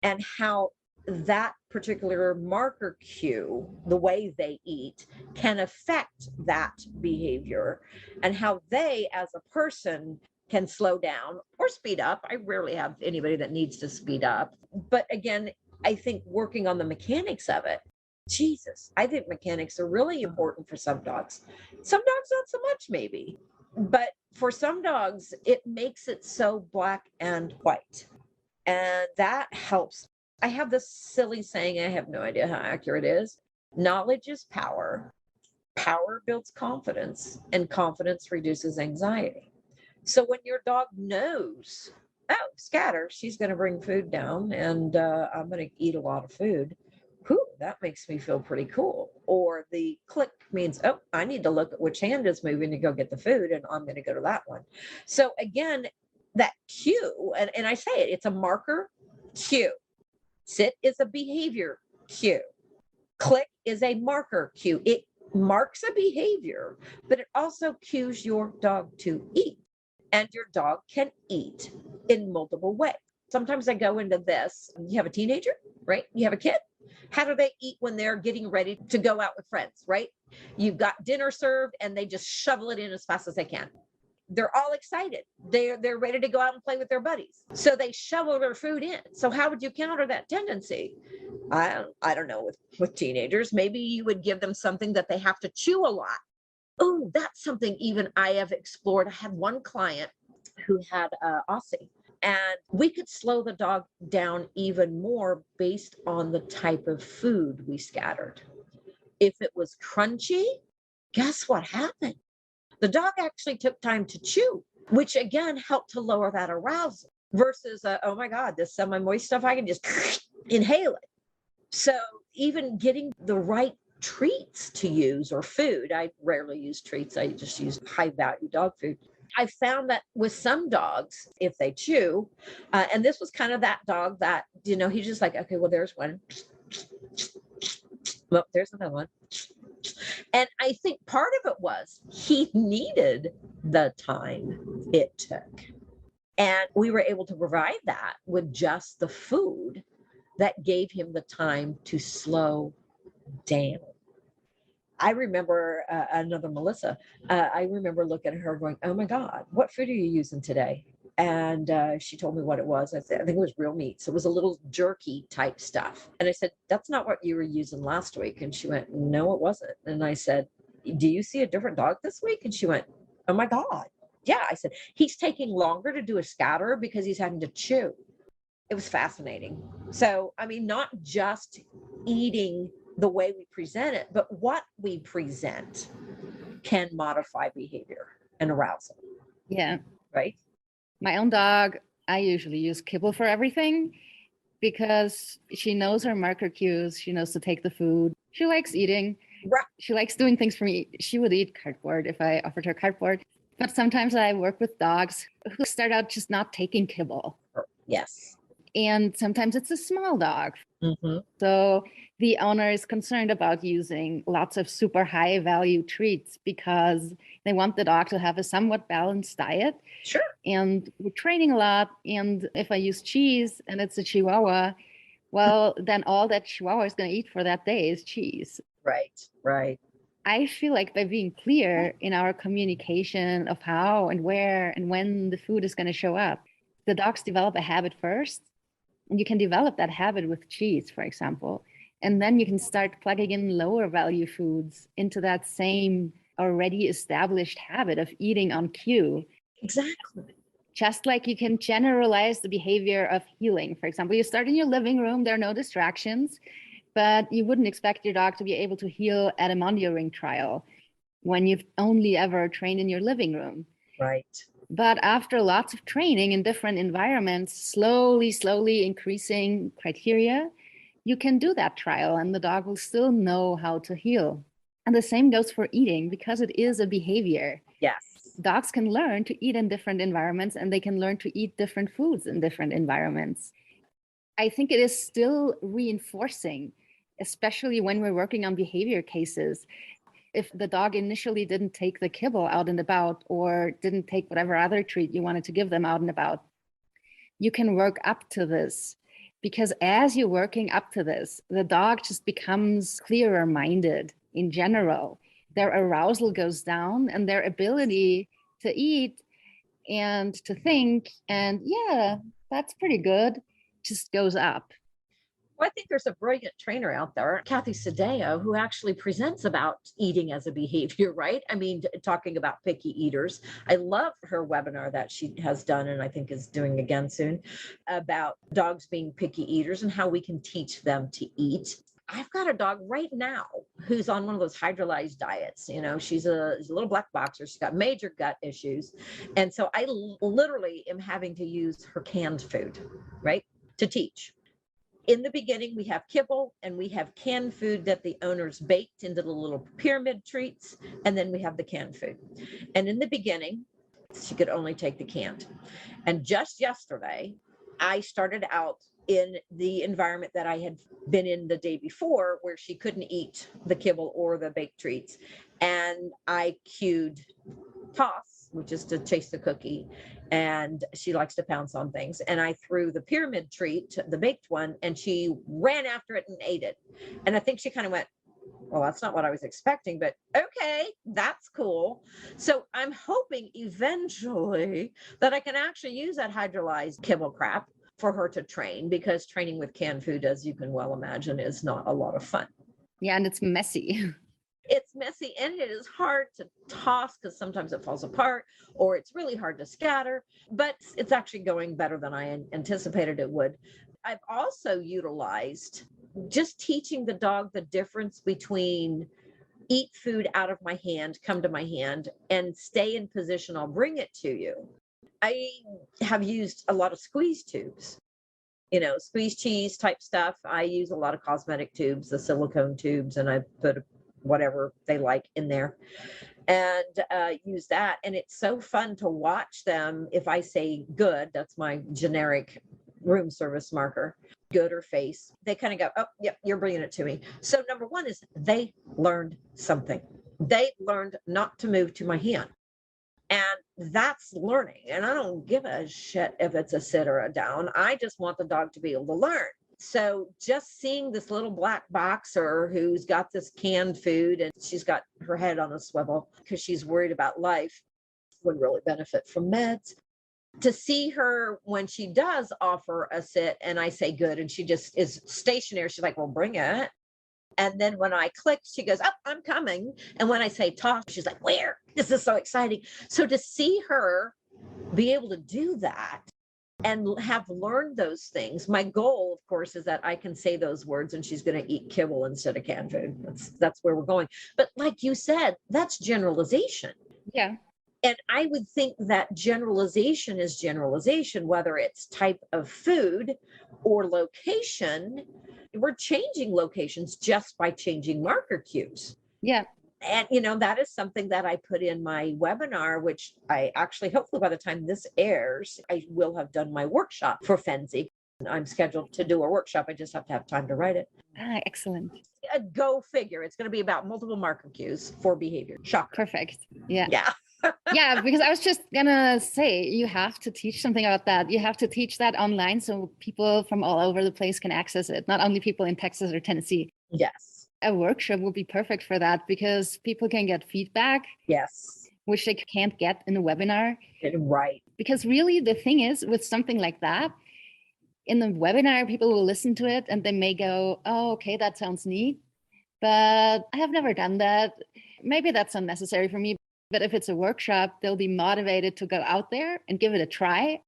and how that particular marker cue, the way they eat, can affect that behavior, and how they, as a person, can slow down or speed up. I rarely have anybody that needs to speed up. But again, I think working on the mechanics of it, Jesus, I think mechanics are really important for some dogs. Some dogs, not so much, maybe. But for some dogs, it makes it so black and white. And that helps. I have this silly saying, I have no idea how accurate it is. Knowledge is power. Power builds confidence, and confidence reduces anxiety. So when your dog knows, oh, Scatter, she's going to bring food down and I'm going to eat a lot of food. Whew, that makes me feel pretty cool. Or the click means, oh, I need to look at which hand is moving to go get the food, and I'm going to go to that one. So again, that cue, and I say it, it's a marker cue. Sit is a behavior cue. Click is a marker cue. It marks a behavior, but it also cues your dog to eat. And your dog can eat in multiple ways. Sometimes I go into this. You have a teenager, right? You have a kid. How do they eat when they're getting ready to go out with friends, right? You've got dinner served and they just shovel it in as fast as they can. They're all excited. They're ready to go out and play with their buddies. So they shovel their food in. So how would you counter that tendency? I don't know with teenagers. Maybe you would give them something that they have to chew a lot. Oh, that's something even I have explored. I had one client who had Aussie, and we could slow the dog down even more based on the type of food we scattered. If it was crunchy, guess what happened? The dog actually took time to chew, which again helped to lower that arousal versus, oh my God, this semi-moist stuff, I can just inhale it. So even getting the right treats to use or food, I rarely use treats, I just use high value dog food. I found that with some dogs, if they chew, and this was kind of that dog that, he's just like, okay, well, there's one. Well, there's another one. And I think part of it was he needed the time it took. And we were able to provide that with just the food that gave him the time to slow down. I remember another Melissa. I remember looking at her going, oh my God, what food are you using today? And she told me what it was. I think it was real meat. So it was a little jerky type stuff. And I said, that's not what you were using last week. And she went, no, it wasn't. And I said, do you see a different dog this week? And she went, oh my God. Yeah. I said, he's taking longer to do a scatter because he's having to chew. It was fascinating. So, I mean, not just eating the way we present it, but what we present can modify behavior and arousal. Yeah. Right. My own dog, I usually use kibble for everything because she knows her marker cues. She knows to take the food. She likes eating. Right. She likes doing things for me. She would eat cardboard if I offered her cardboard. But sometimes I work with dogs who start out just not taking kibble. Yes. And sometimes it's a small dog. Mm-hmm. So the owner is concerned about using lots of super high value treats because they want the dog to have a somewhat balanced diet. Sure. And we're training a lot. And if I use cheese and it's a Chihuahua, well, then all that Chihuahua is going to eat for that day is cheese. Right. Right. I feel like by being clear in our communication of how and where and when the food is going to show up, the dogs develop a habit first. And you can develop that habit with cheese, for example. And then you can start plugging in lower value foods into that same already established habit of eating on cue. Exactly. Just like you can generalize the behavior of healing. For example, you start in your living room, there are no distractions, but you wouldn't expect your dog to be able to heel at a Mondio ring trial when you've only ever trained in your living room. Right. But after lots of training in different environments, slowly increasing criteria, you can do that trial and the dog will still know how to heel. And the same goes for eating because it is a behavior. Yes. Dogs can learn to eat in different environments and they can learn to eat different foods in different environments. I think it is still reinforcing, especially when we're working on behavior cases. If the dog initially didn't take the kibble out and about or didn't take whatever other treat you wanted to give them out and about, you can work up to this Because as you're working up to this, the dog just becomes clearer minded in general. Their arousal goes down and their ability to eat and to think, and yeah, that's pretty good, just goes up. Well, I think there's a brilliant trainer out there, Kathy Sadeo, who actually presents about eating as a behavior, right? I mean, talking about picky eaters. I love her webinar that she has done, and I think is doing again soon, about dogs being picky eaters and how we can teach them to eat. I've got a dog right now who's on one of those hydrolized diets. You know, she's a little black boxer. She's got major gut issues. And so I literally am having to use her canned food, right, to teach. In the beginning, we have kibble and we have canned food that the owners baked into the little pyramid treats. And then we have the canned food. And in the beginning, she could only take the canned. And just yesterday, I started out in the environment that I had been in the day before, where she couldn't eat the kibble or the baked treats. And I cued toss, which is to chase the cookie, and she likes to pounce on things. And I threw the pyramid treat, the baked one, and she ran after it and ate it. And I think she kind of went, well, that's not what I was expecting, but okay, that's cool. So I'm hoping eventually that I can actually use that hydrolyzed kibble crap for her to train, because training with canned food, as you can well imagine, is not a lot of fun. Yeah, and it's messy. It's messy and it is hard to toss because sometimes it falls apart, or it's really hard to scatter, but it's actually going better than I anticipated it would. I've also utilized just teaching the dog the difference between eat food out of my hand, come to my hand, and stay in position, I'll bring it to you. I have used a lot of squeeze tubes, you know, squeeze cheese type stuff. I use a lot of cosmetic tubes, the silicone tubes, and I put whatever they like in there and use that. And it's so fun to watch them. If I say good, that's my generic room service marker, good or face, they kind of go, oh, yep, you're bringing it to me. So number one is they learned something. They learned not to move to my hand. And that's learning. And I don't give a shit if it's a sit or a down. I just want the dog to be able to learn. So just seeing this little black boxer who's got this canned food and she's got her head on a swivel because she's worried about life, would really benefit from meds. To see her when she does offer a sit and I say good and she just is stationary, she's like, well, bring it. And then when I click, she goes, oh, I'm coming. And when I say talk, she's like, where? This is so exciting. So to see her be able to do that and have learned those things. My goal, of course, is that I can say those words and she's going to eat kibble instead of canned food. That's where we're going. But like you said, that's generalization. Yeah. And I would think that generalization is generalization, whether it's type of food or location. We're changing locations just by changing marker cues. Yeah. And, you know, that is something that I put in my webinar, which I actually, hopefully by the time this airs, I will have done my workshop for Fenzi. I'm scheduled to do a workshop. I just have to have time to write it. Ah, excellent. Go figure. It's going to be about multiple marker cues for behavior. Shocker. Perfect. Yeah. Yeah. Yeah, because I was just gonna say, you have to teach something about that. You have to teach that online so people from all over the place can access it, not only people in Texas or Tennessee. Yes. A workshop would be perfect for that because people can get feedback. Yes. Which they can't get in a webinar. Right. Because really the thing is with something like that, in the webinar, people will listen to it and they may go, oh, okay, that sounds neat, but I have never done that. Maybe that's unnecessary for me. But if it's a workshop, they'll be motivated to go out there and give it a try.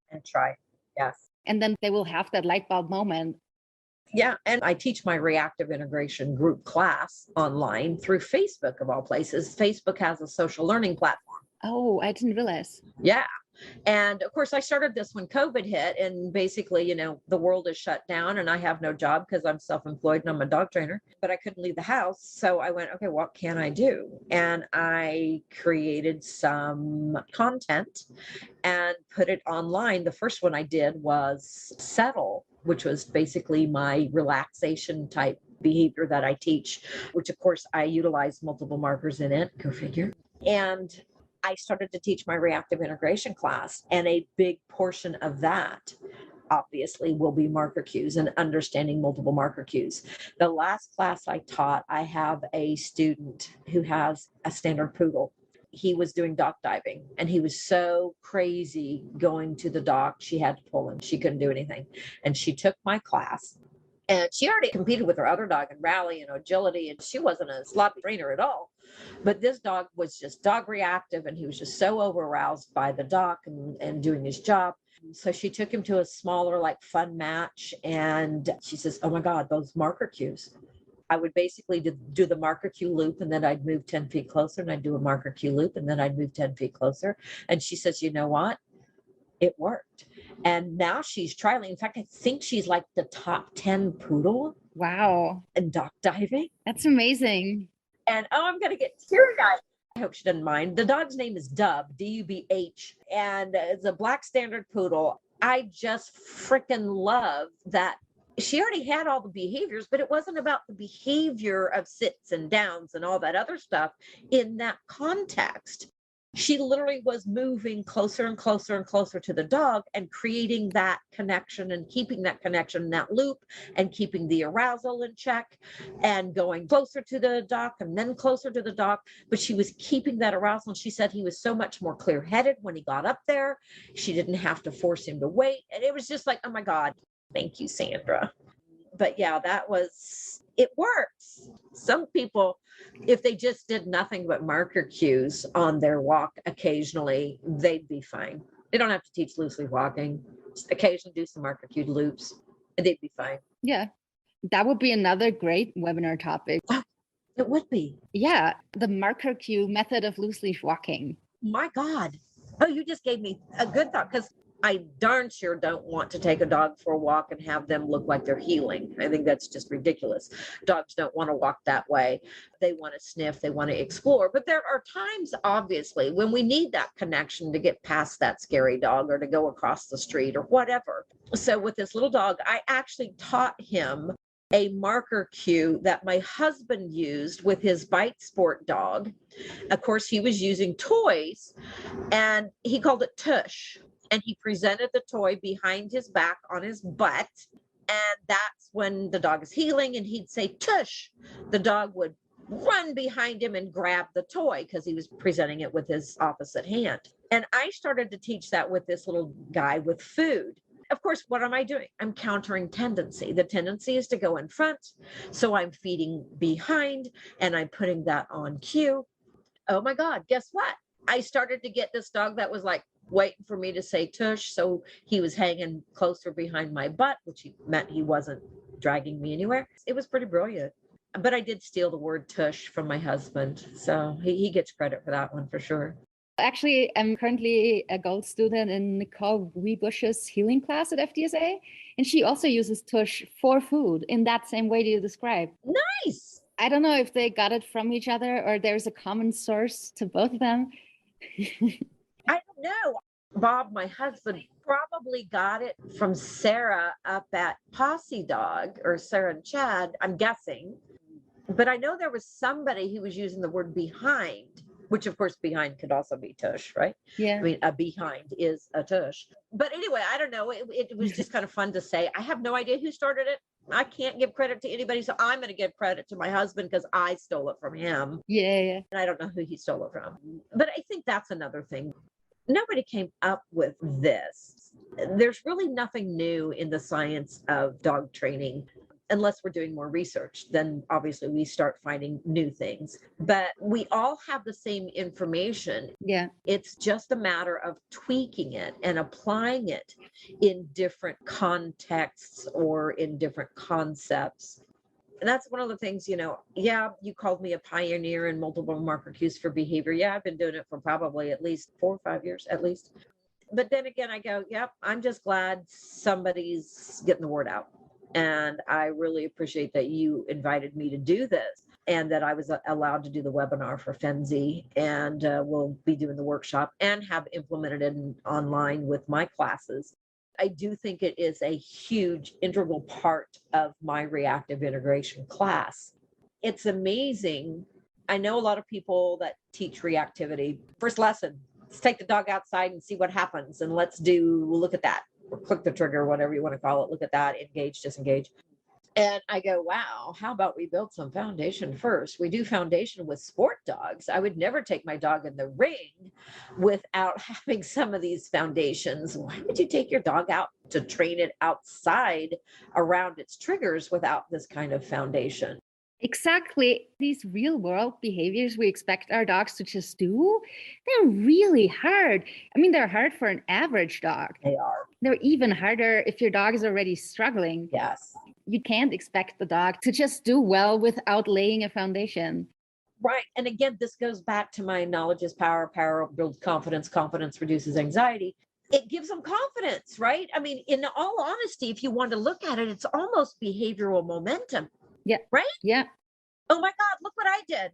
Yes. And then they will have that light bulb moment. Yeah. And I teach my reactive integration group class online through Facebook, of all places. Facebook has a social learning platform. Oh, I didn't realize. Yeah. And of course, I started this when COVID hit, and basically, you know, the world is shut down and I have no job because I'm self-employed and I'm a dog trainer, but I couldn't leave the house. So I went, okay, what can I do? And I created some content and put it online. The first one I did was settle, which was basically my relaxation type behavior that I teach, which of course I utilize multiple markers in it. Go figure. And I started to teach my reactive integration class, and a big portion of that obviously will be marker cues and understanding multiple marker cues. The last class I taught, I have a student who has a standard poodle. He was doing dock diving and he was so crazy going to the dock. She had to pull him. She couldn't do anything. And she took my class. And she already competed with her other dog in rally and agility, and she wasn't a sloppy trainer at all. But this dog was just dog reactive, and he was just so over aroused by the dock and doing his job. So she took him to a smaller, like fun match, and she says, "Oh my God, those marker cues." I would basically do the marker cue loop, and then I'd move 10 feet closer, and I'd do a marker cue loop, and then I'd move 10 feet closer. And she says, "You know what? It worked." And now she's trialing. In fact, I think she's like the top 10 poodle Wow. in dock diving. That's amazing. And I'm going to get teary-eyed. I hope she doesn't mind. The dog's name is Dub, D-U-B-H, and it's a black standard poodle. I just freaking love that she already had all the behaviors, but it wasn't about the behavior of sits and downs and all that other stuff in that context. She literally was moving closer and closer and closer to the dog and creating that connection and keeping that connection in that loop and keeping the arousal in check and going closer to the dock and then closer to the dock. But she was keeping that arousal. And she said he was so much more clear-headed when he got up there. She didn't have to force him to wait. And it was just like, oh my God, thank you, Sandra. But yeah, it works. Some people, if they just did nothing but marker cues on their walk occasionally, they'd be fine. They don't have to teach loosely walking. Just occasionally do some marker cue loops and they'd be fine. Yeah. That would be another great webinar topic. It would be. Yeah. The marker cue method of loose leash walking. My God. Oh, you just gave me a good thought, because I darn sure don't want to take a dog for a walk and have them look like they're healing. I think that's just ridiculous. Dogs don't want to walk that way. They want to sniff, they want to explore. But there are times, obviously, when we need that connection to get past that scary dog or to go across the street or whatever. So with this little dog, I actually taught him a marker cue that my husband used with his bite sport dog. Of course, he was using toys and he called it tush. And he presented the toy behind his back on his butt. And that's when the dog is healing and he'd say, tush. The dog would run behind him and grab the toy because he was presenting it with his opposite hand. And I started to teach that with this little guy with food. Of course, what am I doing? I'm countering tendency. The tendency is to go in front. So I'm feeding behind and I'm putting that on cue. Oh my God, guess what? I started to get this dog that was like waiting for me to say tush. So he was hanging closer behind my butt, which meant he wasn't dragging me anywhere. It was pretty brilliant. But I did steal the word tush from my husband. So he gets credit for that one for sure. Actually, I'm currently a gold student in Nicole Wiebusch's healing class at FDSA. And she also uses tush for food in that same way that you described. Nice. I don't know if they got it from each other or there's a common source to both of them. I don't know. Bob, my husband, probably got it from Sarah up at Posse Dog, or Sarah and Chad, I'm guessing. But I know there was somebody who was using the word behind, which of course behind could also be tush, right? Yeah. I mean, a behind is a tush. But anyway, I don't know. It was just kind of fun to say. I have no idea who started it. I can't give credit to anybody. So I'm going to give credit to my husband because I stole it from him. Yeah. And I don't know who he stole it from. But I think that's another thing. Nobody came up with this. There's really nothing new in the science of dog training. Unless we're doing more research, then obviously we start finding new things. But we all have the same information. Yeah. It's just a matter of tweaking it and applying it in different contexts or in different concepts. And that's one of the things, yeah, you called me a pioneer in multiple marker cues for behavior. Yeah, I've been doing it for probably at least 4 or 5 years, at least. But then again, I go, yep, I'm just glad somebody's getting the word out. And I really appreciate that you invited me to do this and that I was allowed to do the webinar for Fenzi, and we'll be doing the workshop and have implemented it online with my classes. I do think it is a huge integral part of my reactive integration class. It's amazing. I know a lot of people that teach reactivity. First lesson, let's take the dog outside and see what happens. And let's look at that. or click the trigger, whatever you want to call it. Look at that, engage, disengage. And I go, wow, how about we build some foundation first? We do foundation with sport dogs. I would never take my dog in the ring without having some of these foundations. Why would you take your dog out to train it outside around its triggers without this kind of foundation? Exactly. These real world behaviors we expect our dogs to just do, they're really hard. I mean, they're hard for an average dog. They are. They're even harder if your dog is already struggling. Yes. You can't expect the dog to just do well without laying a foundation. Right. And again, this goes back to my knowledge is power, power builds confidence, confidence reduces anxiety. It gives them confidence, right? I mean, in all honesty, if you want to look at it, it's almost behavioral momentum. Yeah. Right? Yeah. Oh my God, look what I did.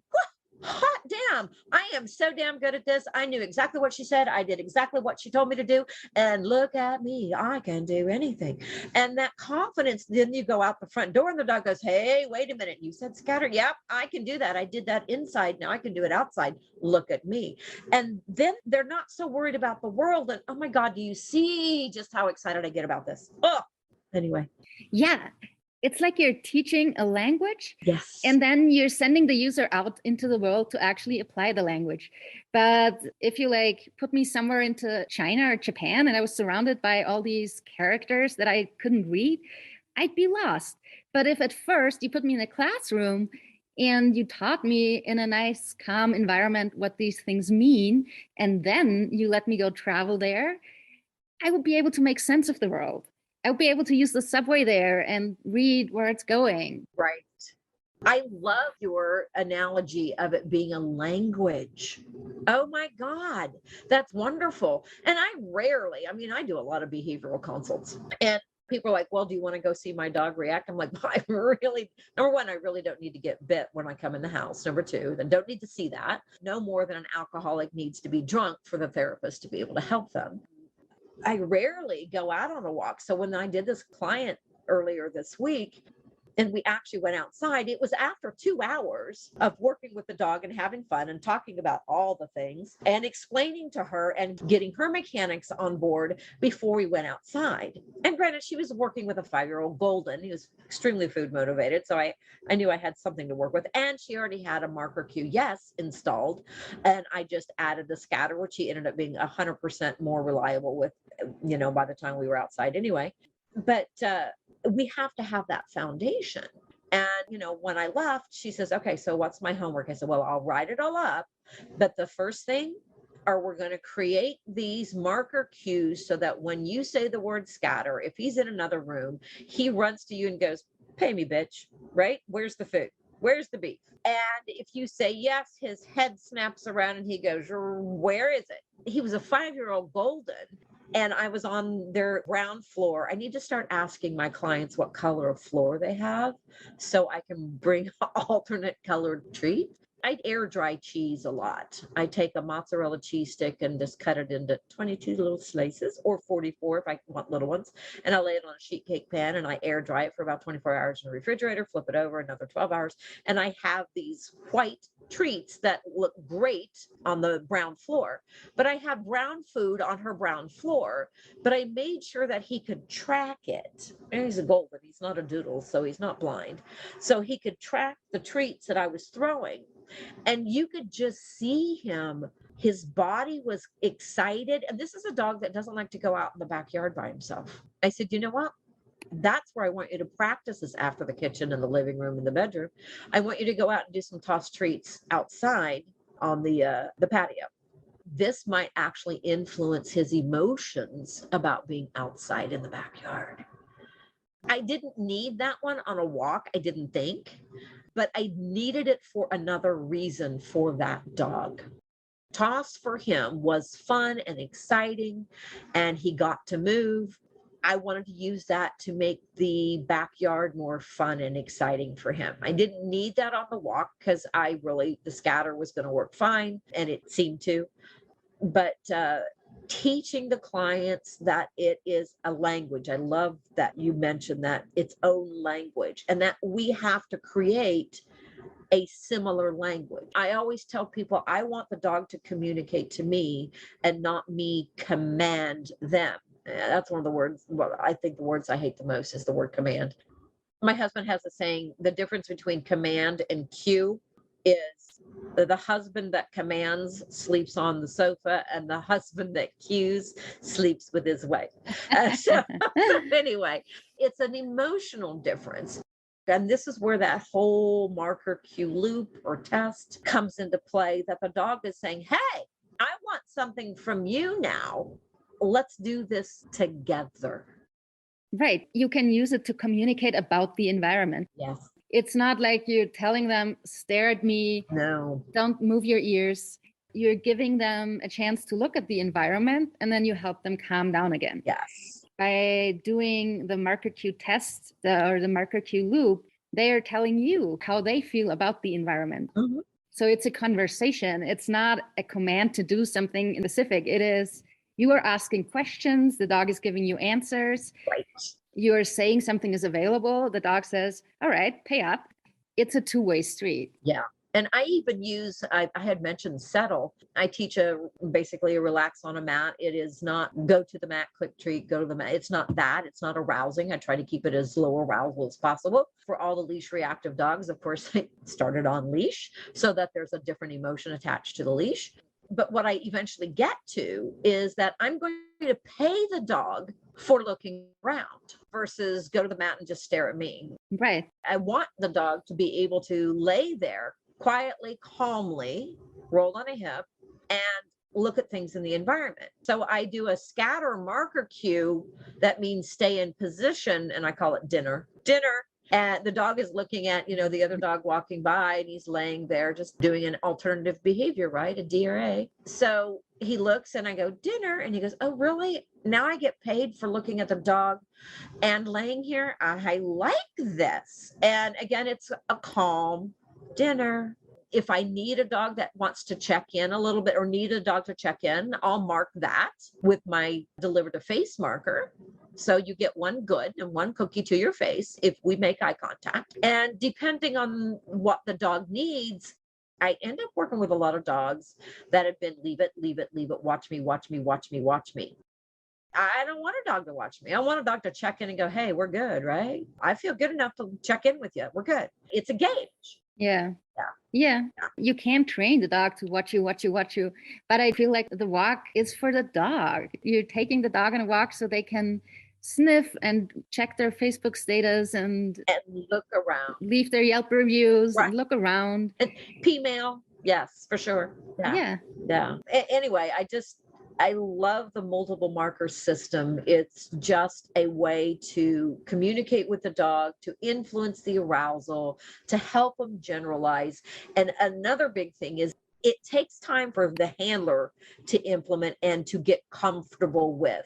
Hot damn. I am so damn good at this. I knew exactly what she said. I did exactly what she told me to do. And look at me. I can do anything. And that confidence, then you go out the front door and the dog goes, hey, wait a minute. You said scatter. Yep, I can do that. I did that inside. Now I can do it outside. Look at me. And then they're not so worried about the world. And oh my God, do you see just how excited I get about this? Oh, anyway. Yeah. It's like you're teaching a language. Yes. And then you're sending the user out into the world to actually apply the language. But if you like put me somewhere into China or Japan and I was surrounded by all these characters that I couldn't read, I'd be lost. But if at first you put me in a classroom and you taught me in a nice, calm environment what these things mean, and then you let me go travel there, I would be able to make sense of the world. I'll be able to use the subway there and read where it's going. Right. I love your analogy of it being a language. Oh my God, that's wonderful. And I do a lot of behavioral consults, and people are like, well, do you want to go see my dog react? I'm like, number one, I really don't need to get bit when I come in the house. Number two, then don't need to see that. No more than an alcoholic needs to be drunk for the therapist to be able to help them. I rarely go out on a walk. So when I did this client earlier this week, and we actually went outside, it was after 2 hours of working with the dog and having fun and talking about all the things and explaining to her and getting her mechanics on board before we went outside. And granted, she was working with a 5-year-old golden. He was extremely food motivated. So I knew I had something to work with. And she already had a marker cue yes installed. And I just added the scatter, which he ended up being 100% more reliable with, by the time we were outside anyway. But we have to have that foundation. And, when I left, she says, okay, so what's my homework? I said, well, I'll write it all up. But the first thing we're going to create these marker cues so that when you say the word scatter, if he's in another room, he runs to you and goes, pay me, bitch, right? Where's the food? Where's the beef? And if you say yes, his head snaps around and he goes, where is it? He was a 5-year-old golden. And I was on their ground floor. I need to start asking my clients what color of floor they have so I can bring alternate colored treats. I air dry cheese a lot. I take a mozzarella cheese stick and just cut it into 22 little slices, or 44 if I want little ones. And I lay it on a sheet cake pan and I air dry it for about 24 hours in the refrigerator, flip it over another 12 hours. And I have these white treats that look great on the brown floor. But I had brown food on her brown floor, but I made sure that he could track it. And he's a golden, he's not a doodle, so he's not blind. So he could track the treats that I was throwing. And you could just see him. His body was excited. And this is a dog that doesn't like to go out in the backyard by himself. I said, you know what? That's where I want you to practice this after the kitchen and the living room and the bedroom. I want you to go out and do some tossed treats outside on the patio. This might actually influence his emotions about being outside in the backyard. I didn't need that one on a walk. I didn't think, but I needed it for another reason for that dog. Toss for him was fun and exciting, and he got to move. I wanted to use that to make the backyard more fun and exciting for him. I didn't need that on the walk because the scatter was going to work fine, and it seemed to. But teaching the clients that it is a language. I love that you mentioned that its own language, and that we have to create a similar language. I always tell people I want the dog to communicate to me and not me command them. That's one of the words. Well, I think the words I hate the most is the word command. My husband has a saying, the difference between command and cue is the husband that commands sleeps on the sofa and the husband that cues sleeps with his wife. So anyway, it's an emotional difference. And this is where that whole marker cue loop or test comes into play, that the dog is saying, hey, I want something from you now. Let's do this together. Right. You can use it to communicate about the environment. Yes. It's not like you're telling them, stare at me, No. don't move your ears. You're giving them a chance to look at the environment, and then you help them calm down again. Yes. By doing the marker cue test or the marker cue loop, they are telling you how they feel about the environment. Mm-hmm. So it's a conversation. It's not a command to do something specific. It is, you are asking questions, the dog is giving you answers. Right. You're saying something is available, the dog says, all right, pay up. It's a two-way street. Yeah. And I even use, I had mentioned settle. I teach basically a relax on a mat. It is not go to the mat, quick treat, go to the mat. It's not that. It's not arousing. I try to keep it as low arousal as possible. For all the leash reactive dogs, of course, I started on leash so that there's a different emotion attached to the leash. But what I eventually get to is that I'm going to pay the dog for looking around versus go to the mat and just stare at me. Right. I want the dog to be able to lay there quietly, calmly, roll on a hip, and look at things in the environment. So I do a scatter marker cue that means stay in position, and I call it dinner. And the dog is looking at, the other dog walking by, and he's laying there just doing an alternative behavior, right? A DRA. So he looks and I go, dinner. And he goes, oh, really? Now I get paid for looking at the dog and laying here? I like this. And again, it's a calm dinner. If I need a dog that wants to check in a little bit or need a dog to check in, I'll mark that with my deliver to face marker. So you get one good and one cookie to your face if we make eye contact. And depending on what the dog needs, I end up working with a lot of dogs that have been leave it, watch me. I don't want a dog to watch me. I want a dog to check in and go, hey, we're good, right? I feel good enough to check in with you. We're good. It's a gauge. Yeah. You can train the dog to watch you. But I feel like the walk is for the dog. You're taking the dog on a walk so they can sniff and check their Facebook status and look around, leave their Yelp reviews, right, and look around. And P-mail, yes, for sure. Yeah. Anyway, I love the multiple marker system. It's just a way to communicate with the dog, to influence the arousal, to help them generalize. And another big thing is it takes time for the handler to implement and to get comfortable with.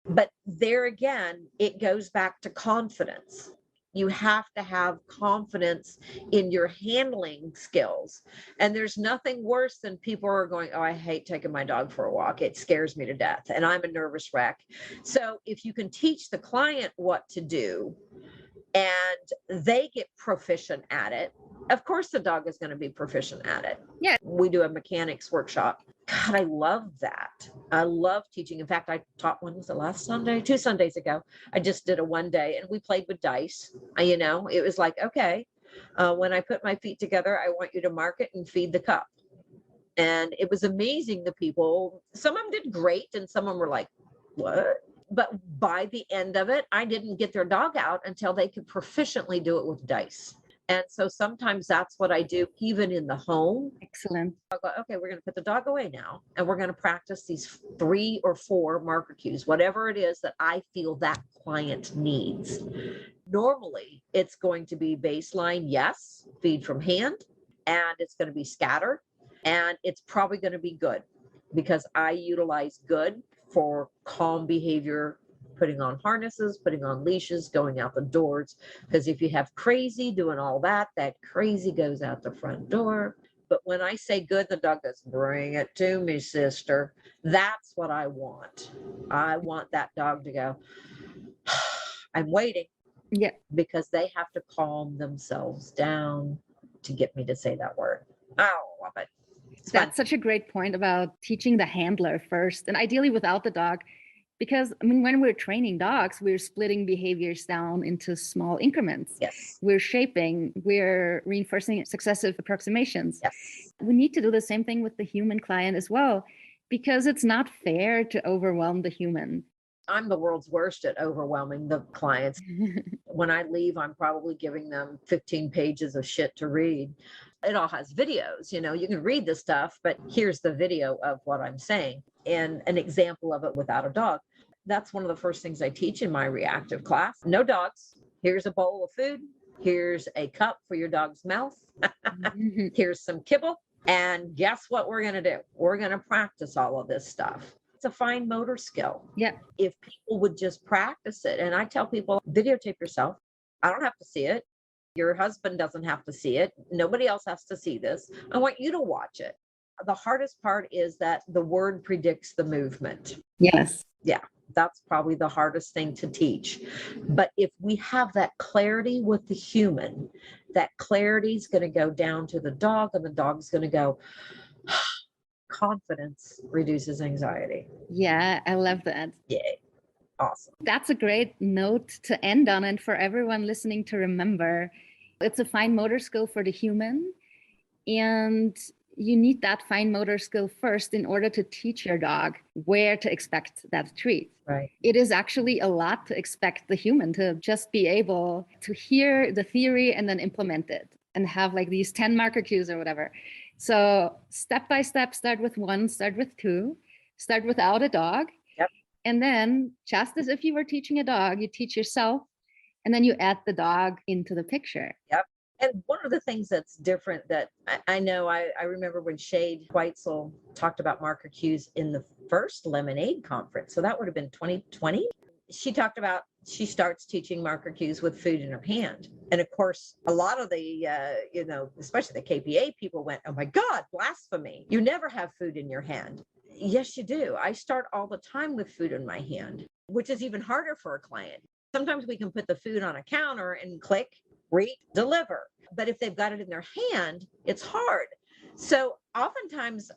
But there again, it goes back to confidence. You have to have confidence in your handling skills. And there's nothing worse than people are going, oh, I hate taking my dog for a walk. It scares me to death. And I'm a nervous wreck. So if you can teach the client what to do and they get proficient at it, of course the dog is going to be proficient at it. Yeah. We do a mechanics workshop. God, I love that. I love teaching. In fact, I taught one, was it last Sunday? 2 Sundays ago. I just did a one day and we played with dice. It was like, okay, when I put my feet together, I want you to mark it and feed the cup. And it was amazing. The people, some of them did great and some of them were like, what? But by the end of it, I didn't get their dog out until they could proficiently do it with dice. And so sometimes that's what I do, even in the home. Excellent. I'll go, okay, we're going to put the dog away now. And we're going to practice these 3 or 4 marker cues, whatever it is that I feel that client needs. Normally, it's going to be baseline, yes, feed from hand, and it's going to be scatter, and it's probably going to be good because I utilize good for calm behavior, putting on harnesses, putting on leashes, going out the doors. Because if you have crazy doing all that, that crazy goes out the front door. But when I say good, the dog goes, bring it to me, sister. That's what I want. I want that dog to go, I'm waiting. Yeah. Because they have to calm themselves down to get me to say that word. I love it. It's That's fun. such a great point about teaching the handler first, and ideally without the dog. Because I mean, when we're training dogs, we're splitting behaviors down into small increments. Yes. We're shaping, we're reinforcing successive approximations. Yes. We need to do the same thing with the human client as well, because it's not fair to overwhelm the human. I'm the world's worst at overwhelming the clients. When I leave, I'm probably giving them 15 pages of shit to read. It all has videos, you can read the stuff, but here's the video of what I'm saying and an example of it without a dog. That's one of the first things I teach in my reactive class. No dogs. Here's a bowl of food. Here's a cup for your dog's mouth. Here's some kibble. And guess what we're going to do? We're going to practice all of this stuff. It's a fine motor skill. Yeah. If people would just practice it. And I tell people, videotape yourself. I don't have to see it. Your husband doesn't have to see it. Nobody else has to see this. I want you to watch it. The hardest part is that the word predicts the movement. Yes. Yeah, that's probably the hardest thing to teach. But if we have that clarity with the human, that clarity is going to go down to the dog, and the dog's going to go, confidence reduces anxiety. Yeah, I love that. Yay. Awesome. That's a great note to end on, and for everyone listening to remember, it's a fine motor skill for the human, and you need that fine motor skill first in order to teach your dog where to expect that treat. Right. It is actually a lot to expect the human to just be able to hear the theory and then implement it and have like these 10 marker cues or whatever. So step by step, start with 1, start with 2, start without a dog. Yep. And then just as if you were teaching a dog, you teach yourself, and then you add the dog into the picture. Yep. And one of the things that's different that I know, I remember when Shade Weitzel talked about marker cues in the first Lemonade conference. So that would have been 2020. She talked about, she starts teaching marker cues with food in her hand. And of course, a lot of the, especially the KPA people went, oh my God, blasphemy. You never have food in your hand. Yes, you do. I start all the time with food in my hand, which is even harder for a client. Sometimes we can put the food on a counter and click, read, deliver. But if they've got it in their hand, it's hard. So oftentimes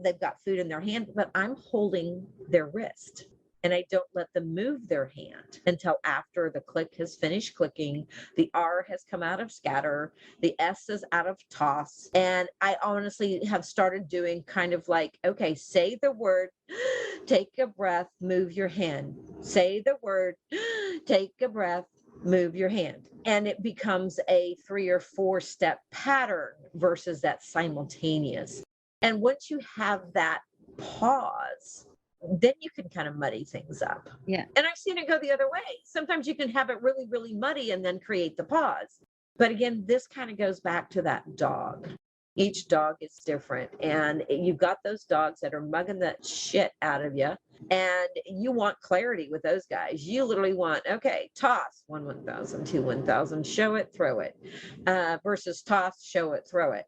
they've got food in their hand, but I'm holding their wrist and I don't let them move their hand until after the click has finished clicking, the R has come out of scatter, the S is out of toss. And I honestly have started doing kind of like, okay, say the word, take a breath, move your hand. Say the word, take a breath, move your hand. And it becomes a 3 or 4 step pattern versus that simultaneous. And once you have that pause, then you can kind of muddy things up. Yeah. And I've seen it go the other way. Sometimes you can have it really, really muddy and then create the pause. But again, this kind of goes back to that dog. Each dog is different. And you've got those dogs that are mugging that shit out of you. And you want clarity with those guys. You literally want, okay, toss, 1, 1,000, 2, 1,000, show it, throw it, versus toss, show it, throw it.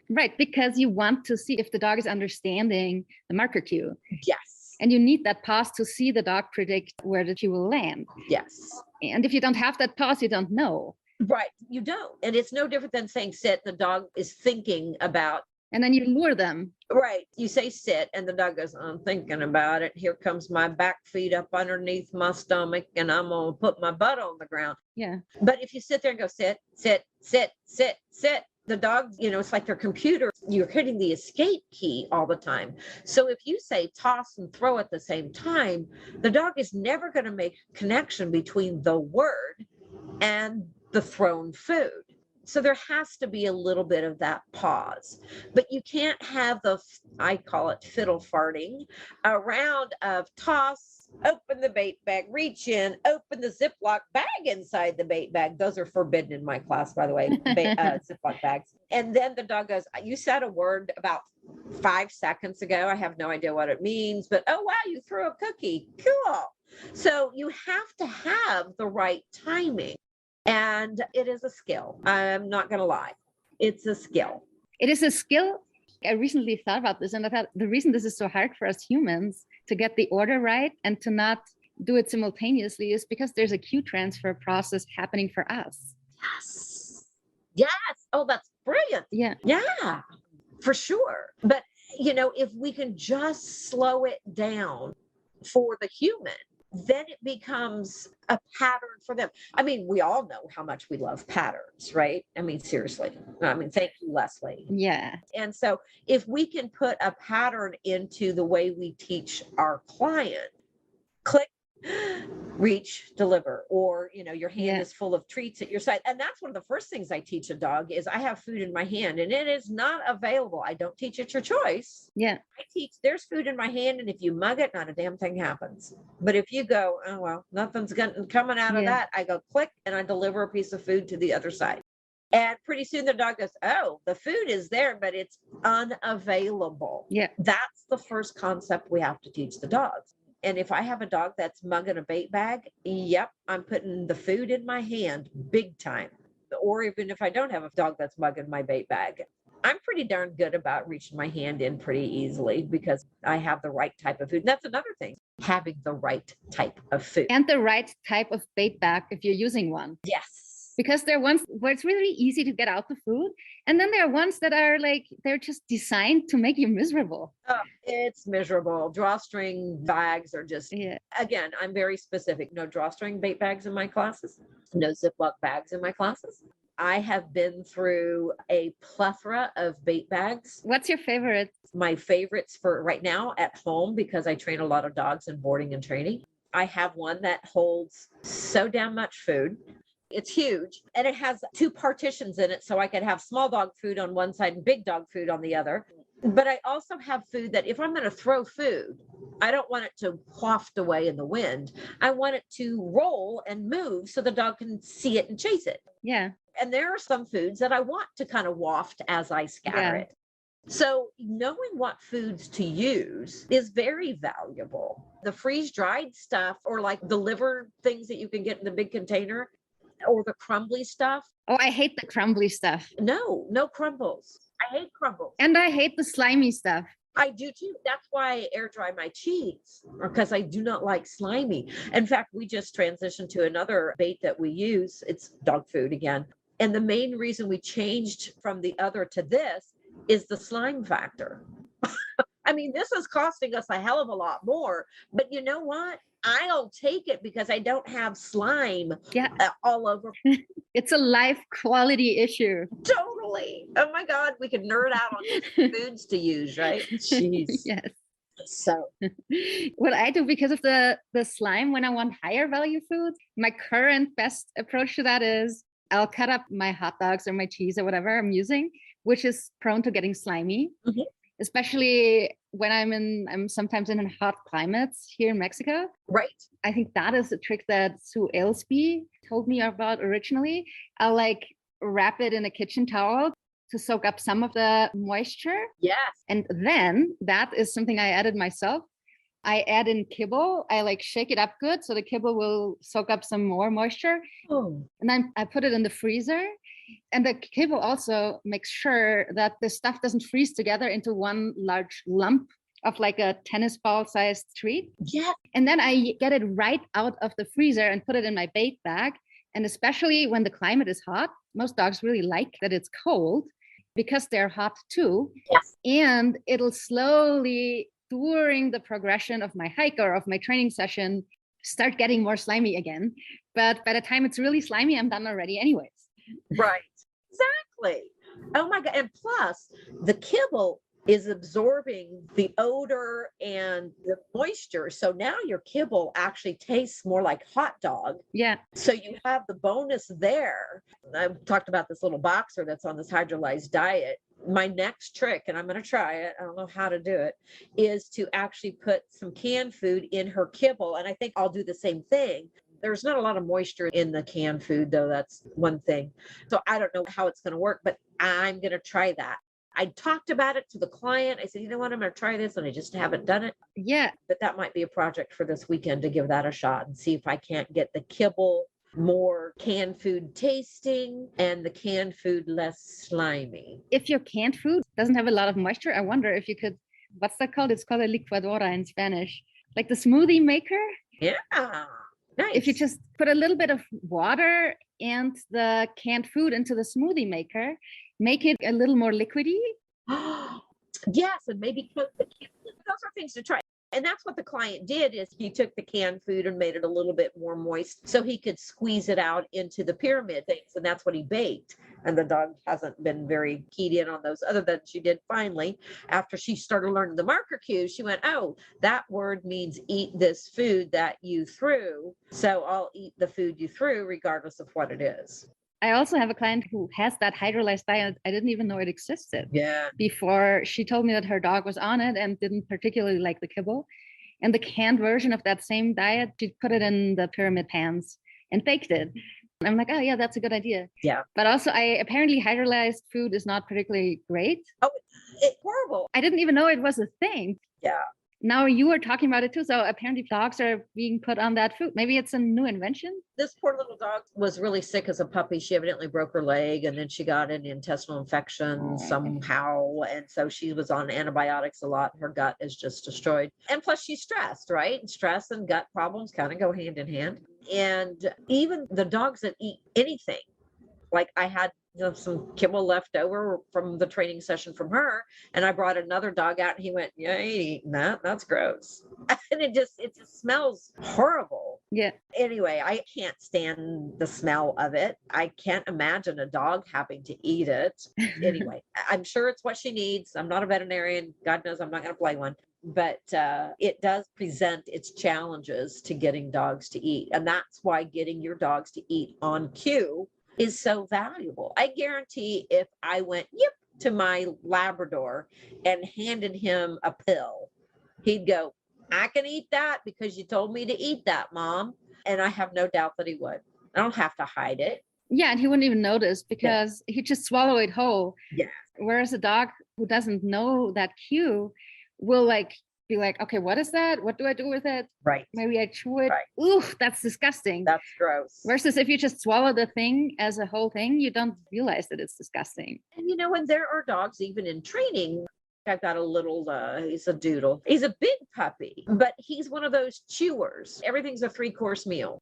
Right, because you want to see if the dog is understanding the marker cue. Yes. And you need that pause to see the dog predict where the cue will land. Yes. And if you don't have that pause, you don't know. Right, you don't. And it's no different than saying sit. The dog is thinking about. And then you lure them. Right. You say sit and the dog goes, I'm thinking about it. Here comes my back feet up underneath my stomach and I'm going to put my butt on the ground. Yeah. But if you sit there and go sit, sit, sit, sit, sit, the dog, it's like their computer. You're hitting the escape key all the time. So if you say toss and throw at the same time, the dog is never going to make a connection between the word and the thrown food. So there has to be a little bit of that pause, but you can't have I call it fiddle farting around of toss, open the bait bag, reach in, open the Ziploc bag inside the bait bag. Those are forbidden in my class, by the way, Ziploc bags. And then the dog goes, you said a word about 5 seconds ago. I have no idea what it means, but oh, wow, you threw a cookie. Cool. So you have to have the right timing. And it is a skill. I'm not going to lie. It's a skill. It is a skill. I recently thought about this, and I thought the reason this is so hard for us humans to get the order right and to not do it simultaneously is because there's a cue transfer process happening for us. Yes. Yes. Oh, that's brilliant. Yeah. Yeah, for sure. But, if we can just slow it down for the human, then it becomes a pattern for them. I mean, we all know how much we love patterns, right? I mean, seriously. I mean, thank you, Leslie. Yeah. And so if we can put a pattern into the way we teach our client, click, reach, deliver, or your hand is full of treats at your side. And that's one of the first things I teach a dog is I have food in my hand and it is not available. I don't teach it your choice. Yeah. I teach there's food in my hand, and if you mug it, not a damn thing happens. But if you go, oh well, nothing's coming out of that, I go click and I deliver a piece of food to the other side. And pretty soon the dog goes, oh, the food is there, but it's unavailable. Yeah. That's the first concept we have to teach the dogs. And if I have a dog that's mugging a bait bag, yep, I'm putting the food in my hand big time. Or even if I don't have a dog that's mugging my bait bag, I'm pretty darn good about reaching my hand in pretty easily because I have the right type of food. And that's another thing, having the right type of food. And the right type of bait bag if you're using one. Yes. Because there are ones where it's really easy to get out the food. And then there are ones that are like, they're just designed to make you miserable. Oh, it's miserable. Drawstring bags are just, again, I'm very specific. No drawstring bait bags in my classes. No Ziploc bags in my classes. I have been through a plethora of bait bags. What's your favorite? My favorites for right now at home, because I train a lot of dogs in boarding and training. I have one that holds so damn much food. It's huge and it has 2 partitions in it. So I could have small dog food on one side and big dog food on the other. But I also have food that if I'm going to throw food, I don't want it to waft away in the wind. I want it to roll and move so the dog can see it and chase it. Yeah. And there are some foods that I want to kind of waft as I scatter it. So knowing what foods to use is very valuable. The freeze-dried stuff or like the liver things that you can get in the big container, or the crumbly stuff. Oh, I hate the crumbly stuff. No crumbles. I hate crumbles. And I hate the slimy stuff. I do too. That's why I air dry my cheese, because I do not like slimy. In fact, we just transitioned to another bait that we use. It's dog food again. And the main reason we changed from the other to this is the slime factor. I mean, this is costing us a hell of a lot more, but you know what? I'll take it because I don't have slime all over. It's a life quality issue. Totally. Oh my God, we could nerd out on foods to use, right? Jeez. Yes. So what I do because of the slime when I want higher value foods, my current best approach to that is I'll cut up my hot dogs or my cheese or whatever I'm using, which is prone to getting slimy. Mm-hmm. Especially when I'm sometimes in hot climates here in Mexico. Right. I think that is a trick that Sue Ailsby told me about originally. I'll like wrap it in a kitchen towel to soak up some of the moisture. Yes. And then that is something I added myself. I add in kibble. I like shake it up good so the kibble will soak up some more moisture. Oh. And then I put it in the freezer. And the kibble also makes sure that the stuff doesn't freeze together into one large lump of like a tennis ball sized treat. Yeah. And then I get it right out of the freezer and put it in my bait bag. And especially when the climate is hot, most dogs really like that it's cold because they're hot too. Yes. And it'll slowly, during the progression of my hike or of my training session, start getting more slimy again. But by the time it's really slimy, I'm done already anyways. Right. Exactly. Oh my God. And plus the kibble is absorbing the odor and the moisture. So now your kibble actually tastes more like hot dog. Yeah. So you have the bonus there. I've talked about this little boxer that's on this hydrolized diet. My next trick, and I'm going to try it, I don't know how to do it, is to actually put some canned food in her kibble. And I think I'll do the same thing. There's not a lot of moisture in the canned food, though. That's one thing. So I don't know how it's going to work, but I'm going to try that. I talked about it to the client. I said, you know what, I'm going to try this, and I just haven't done it. Yeah. But that might be a project for this weekend to give that a shot and see if I can't get the kibble more canned food tasting and the canned food less slimy. If your canned food doesn't have a lot of moisture, I wonder if you could, what's that called? It's called a licuadora in Spanish. Like the smoothie maker. Yeah. Nice. If you just put a little bit of water and the canned food into the smoothie maker, make it a little more liquidy. Yes, and maybe cook the kibble. Those are things to try. And that's what the client did is he took the canned food and made it a little bit more moist so he could squeeze it out into the pyramid things. And that's what he baked. And the dog hasn't been very keyed in on those other than she did finally. After she started learning the marker cues, she went, oh, that word means eat this food that you threw. So I'll eat the food you threw regardless of what it is. I also have a client who has that hydrolized diet. I didn't even know it existed. Yeah. Before she told me that her dog was on it and didn't particularly like the kibble. And the canned version of that same diet, she put it in the pyramid pans and baked it. And I'm like, oh yeah, that's a good idea. Yeah. But also apparently hydrolyzed food is not particularly great. Oh, it's horrible. I didn't even know it was a thing. Yeah. Now you were talking about it too. So apparently dogs are being put on that food. Maybe it's a new invention. This poor little dog was really sick as a puppy. She evidently broke her leg and then she got an intestinal infection somehow. And so she was on antibiotics a lot. Her gut is just destroyed. And plus she's stressed, right? And stress and gut problems kind of go hand in hand. And even the dogs that eat anything, like I had some kibble left over from the training session from her, and I brought another dog out and he went, yeah, I ain't eating that. That's gross. And it just smells horrible. Yeah. Anyway, I can't stand the smell of it. I can't imagine a dog having to eat it. Anyway, I'm sure it's what she needs. I'm not a veterinarian. God knows I'm not going to play one. But it does present its challenges to getting dogs to eat. And that's why getting your dogs to eat on cue is so valuable. I guarantee if I went to my Labrador and handed him a pill, he'd go, I can eat that because you told me to eat that, Mom. And I have no doubt that he would. I don't have to hide it. Yeah, and he wouldn't even notice because he'd just swallow it whole. Yeah. Whereas a dog who doesn't know that cue will be like, okay, what is that? What do I do with it? Right. Maybe I chew it. Right. Ooh, that's disgusting. That's gross. Versus if you just swallow the thing as a whole thing, you don't realize that it's disgusting. And when there are dogs even in training, I've got a little, he's a doodle. He's a big puppy, but he's one of those chewers. Everything's a 3-course meal.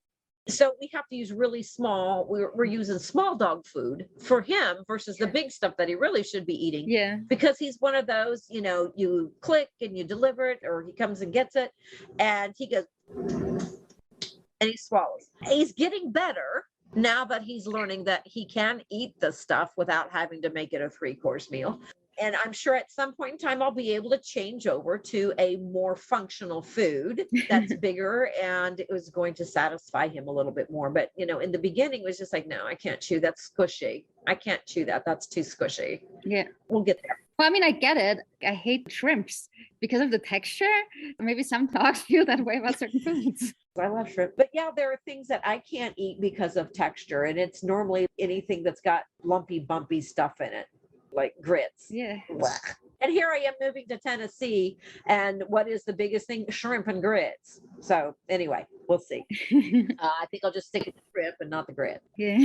So we have to use really small, we're using small dog food for him versus the big stuff that he really should be eating. Yeah. Because he's one of those, you click and you deliver it or he comes and gets it and he goes and he swallows. He's getting better now that he's learning that he can eat the stuff without having to make it a 3-course meal. And I'm sure at some point in time, I'll be able to change over to a more functional food that's bigger and it was going to satisfy him a little bit more. But, in the beginning, it was just like, no, I can't chew. That's squishy. I can't chew that. That's too squishy. Yeah. We'll get there. Well, I mean, I get it. I hate shrimps because of the texture. Maybe some dogs feel that way about certain foods. I love shrimp. But yeah, there are things that I can't eat because of texture. And it's normally anything that's got lumpy, bumpy stuff in it. Like grits. Yeah. And here I am moving to Tennessee. And what is the biggest thing? Shrimp and grits. So anyway, we'll see. I think I'll just stick with the shrimp and not the grit. Yeah.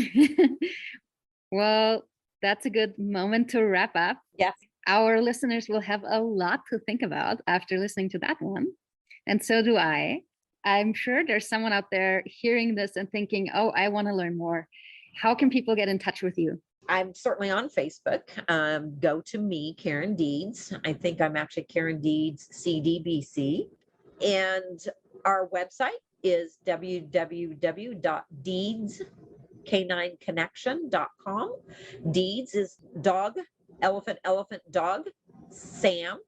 Well, that's a good moment to wrap up. Yes. Our listeners will have a lot to think about after listening to that one. And so do I. I'm sure there's someone out there hearing this and thinking, oh, I want to learn more. How can people get in touch with you? I'm certainly on Facebook. Go to me, Karen Deeds. I think I'm actually Karen Deeds CDBC. And our website is www.deedscanineconnection.com. Deeds is dog, elephant, dog, Sam.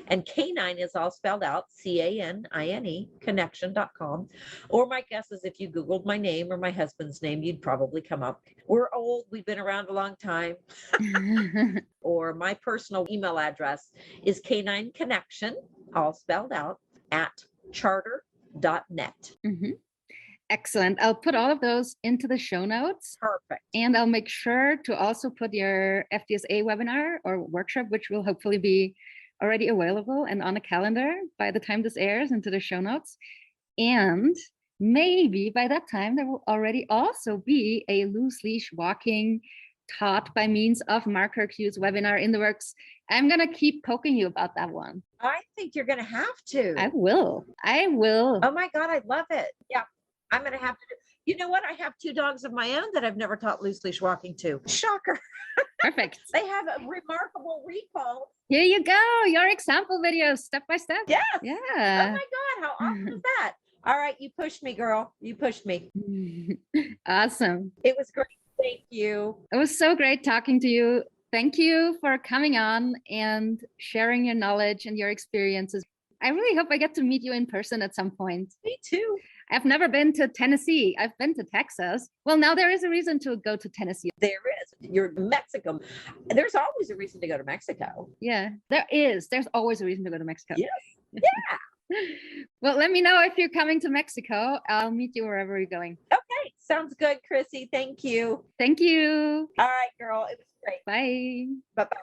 And Canine is all spelled out, CANINE, connection.com. Or my guess is if you Googled my name or my husband's name, you'd probably come up. We're old. We've been around a long time. Or my personal email address is canineconnection, all spelled out, @charter.net. Mm-hmm. Excellent. I'll put all of those into the show notes. Perfect. And I'll make sure to also put your FDSA webinar or workshop, which will hopefully be already available and on a calendar by the time this airs, into the show notes. And maybe by that time, there will already also be a loose leash walking taught by means of marker cues webinar in the works. I'm going to keep poking you about that one. I think you're going to have to. I will. Oh my God, I love it. Yeah, I'm going to have to do. You know what? I have 2 dogs of my own that I've never taught loose leash walking to. Shocker. Perfect. They have a remarkable recall. Here you go. Your example videos, step by step. Yes. Oh Yeah. my God, how awesome is that? All right, you pushed me, girl. You pushed me. Awesome. It was great. Thank you. It was so great talking to you. Thank you for coming on and sharing your knowledge and your experiences. I really hope I get to meet you in person at some point. Me too. I've never been to Tennessee. I've been to Texas. Well, now there is a reason to go to Tennessee. There is. You're Mexico. There's always a reason to go to Mexico. Yeah, there is. There's always a reason to go to Mexico. Yes. Yeah. Well, let me know if you're coming to Mexico. I'll meet you wherever you're going. Okay. Sounds good, Chrissy. Thank you. Thank you. All right, girl. It was great. Bye. Bye-bye.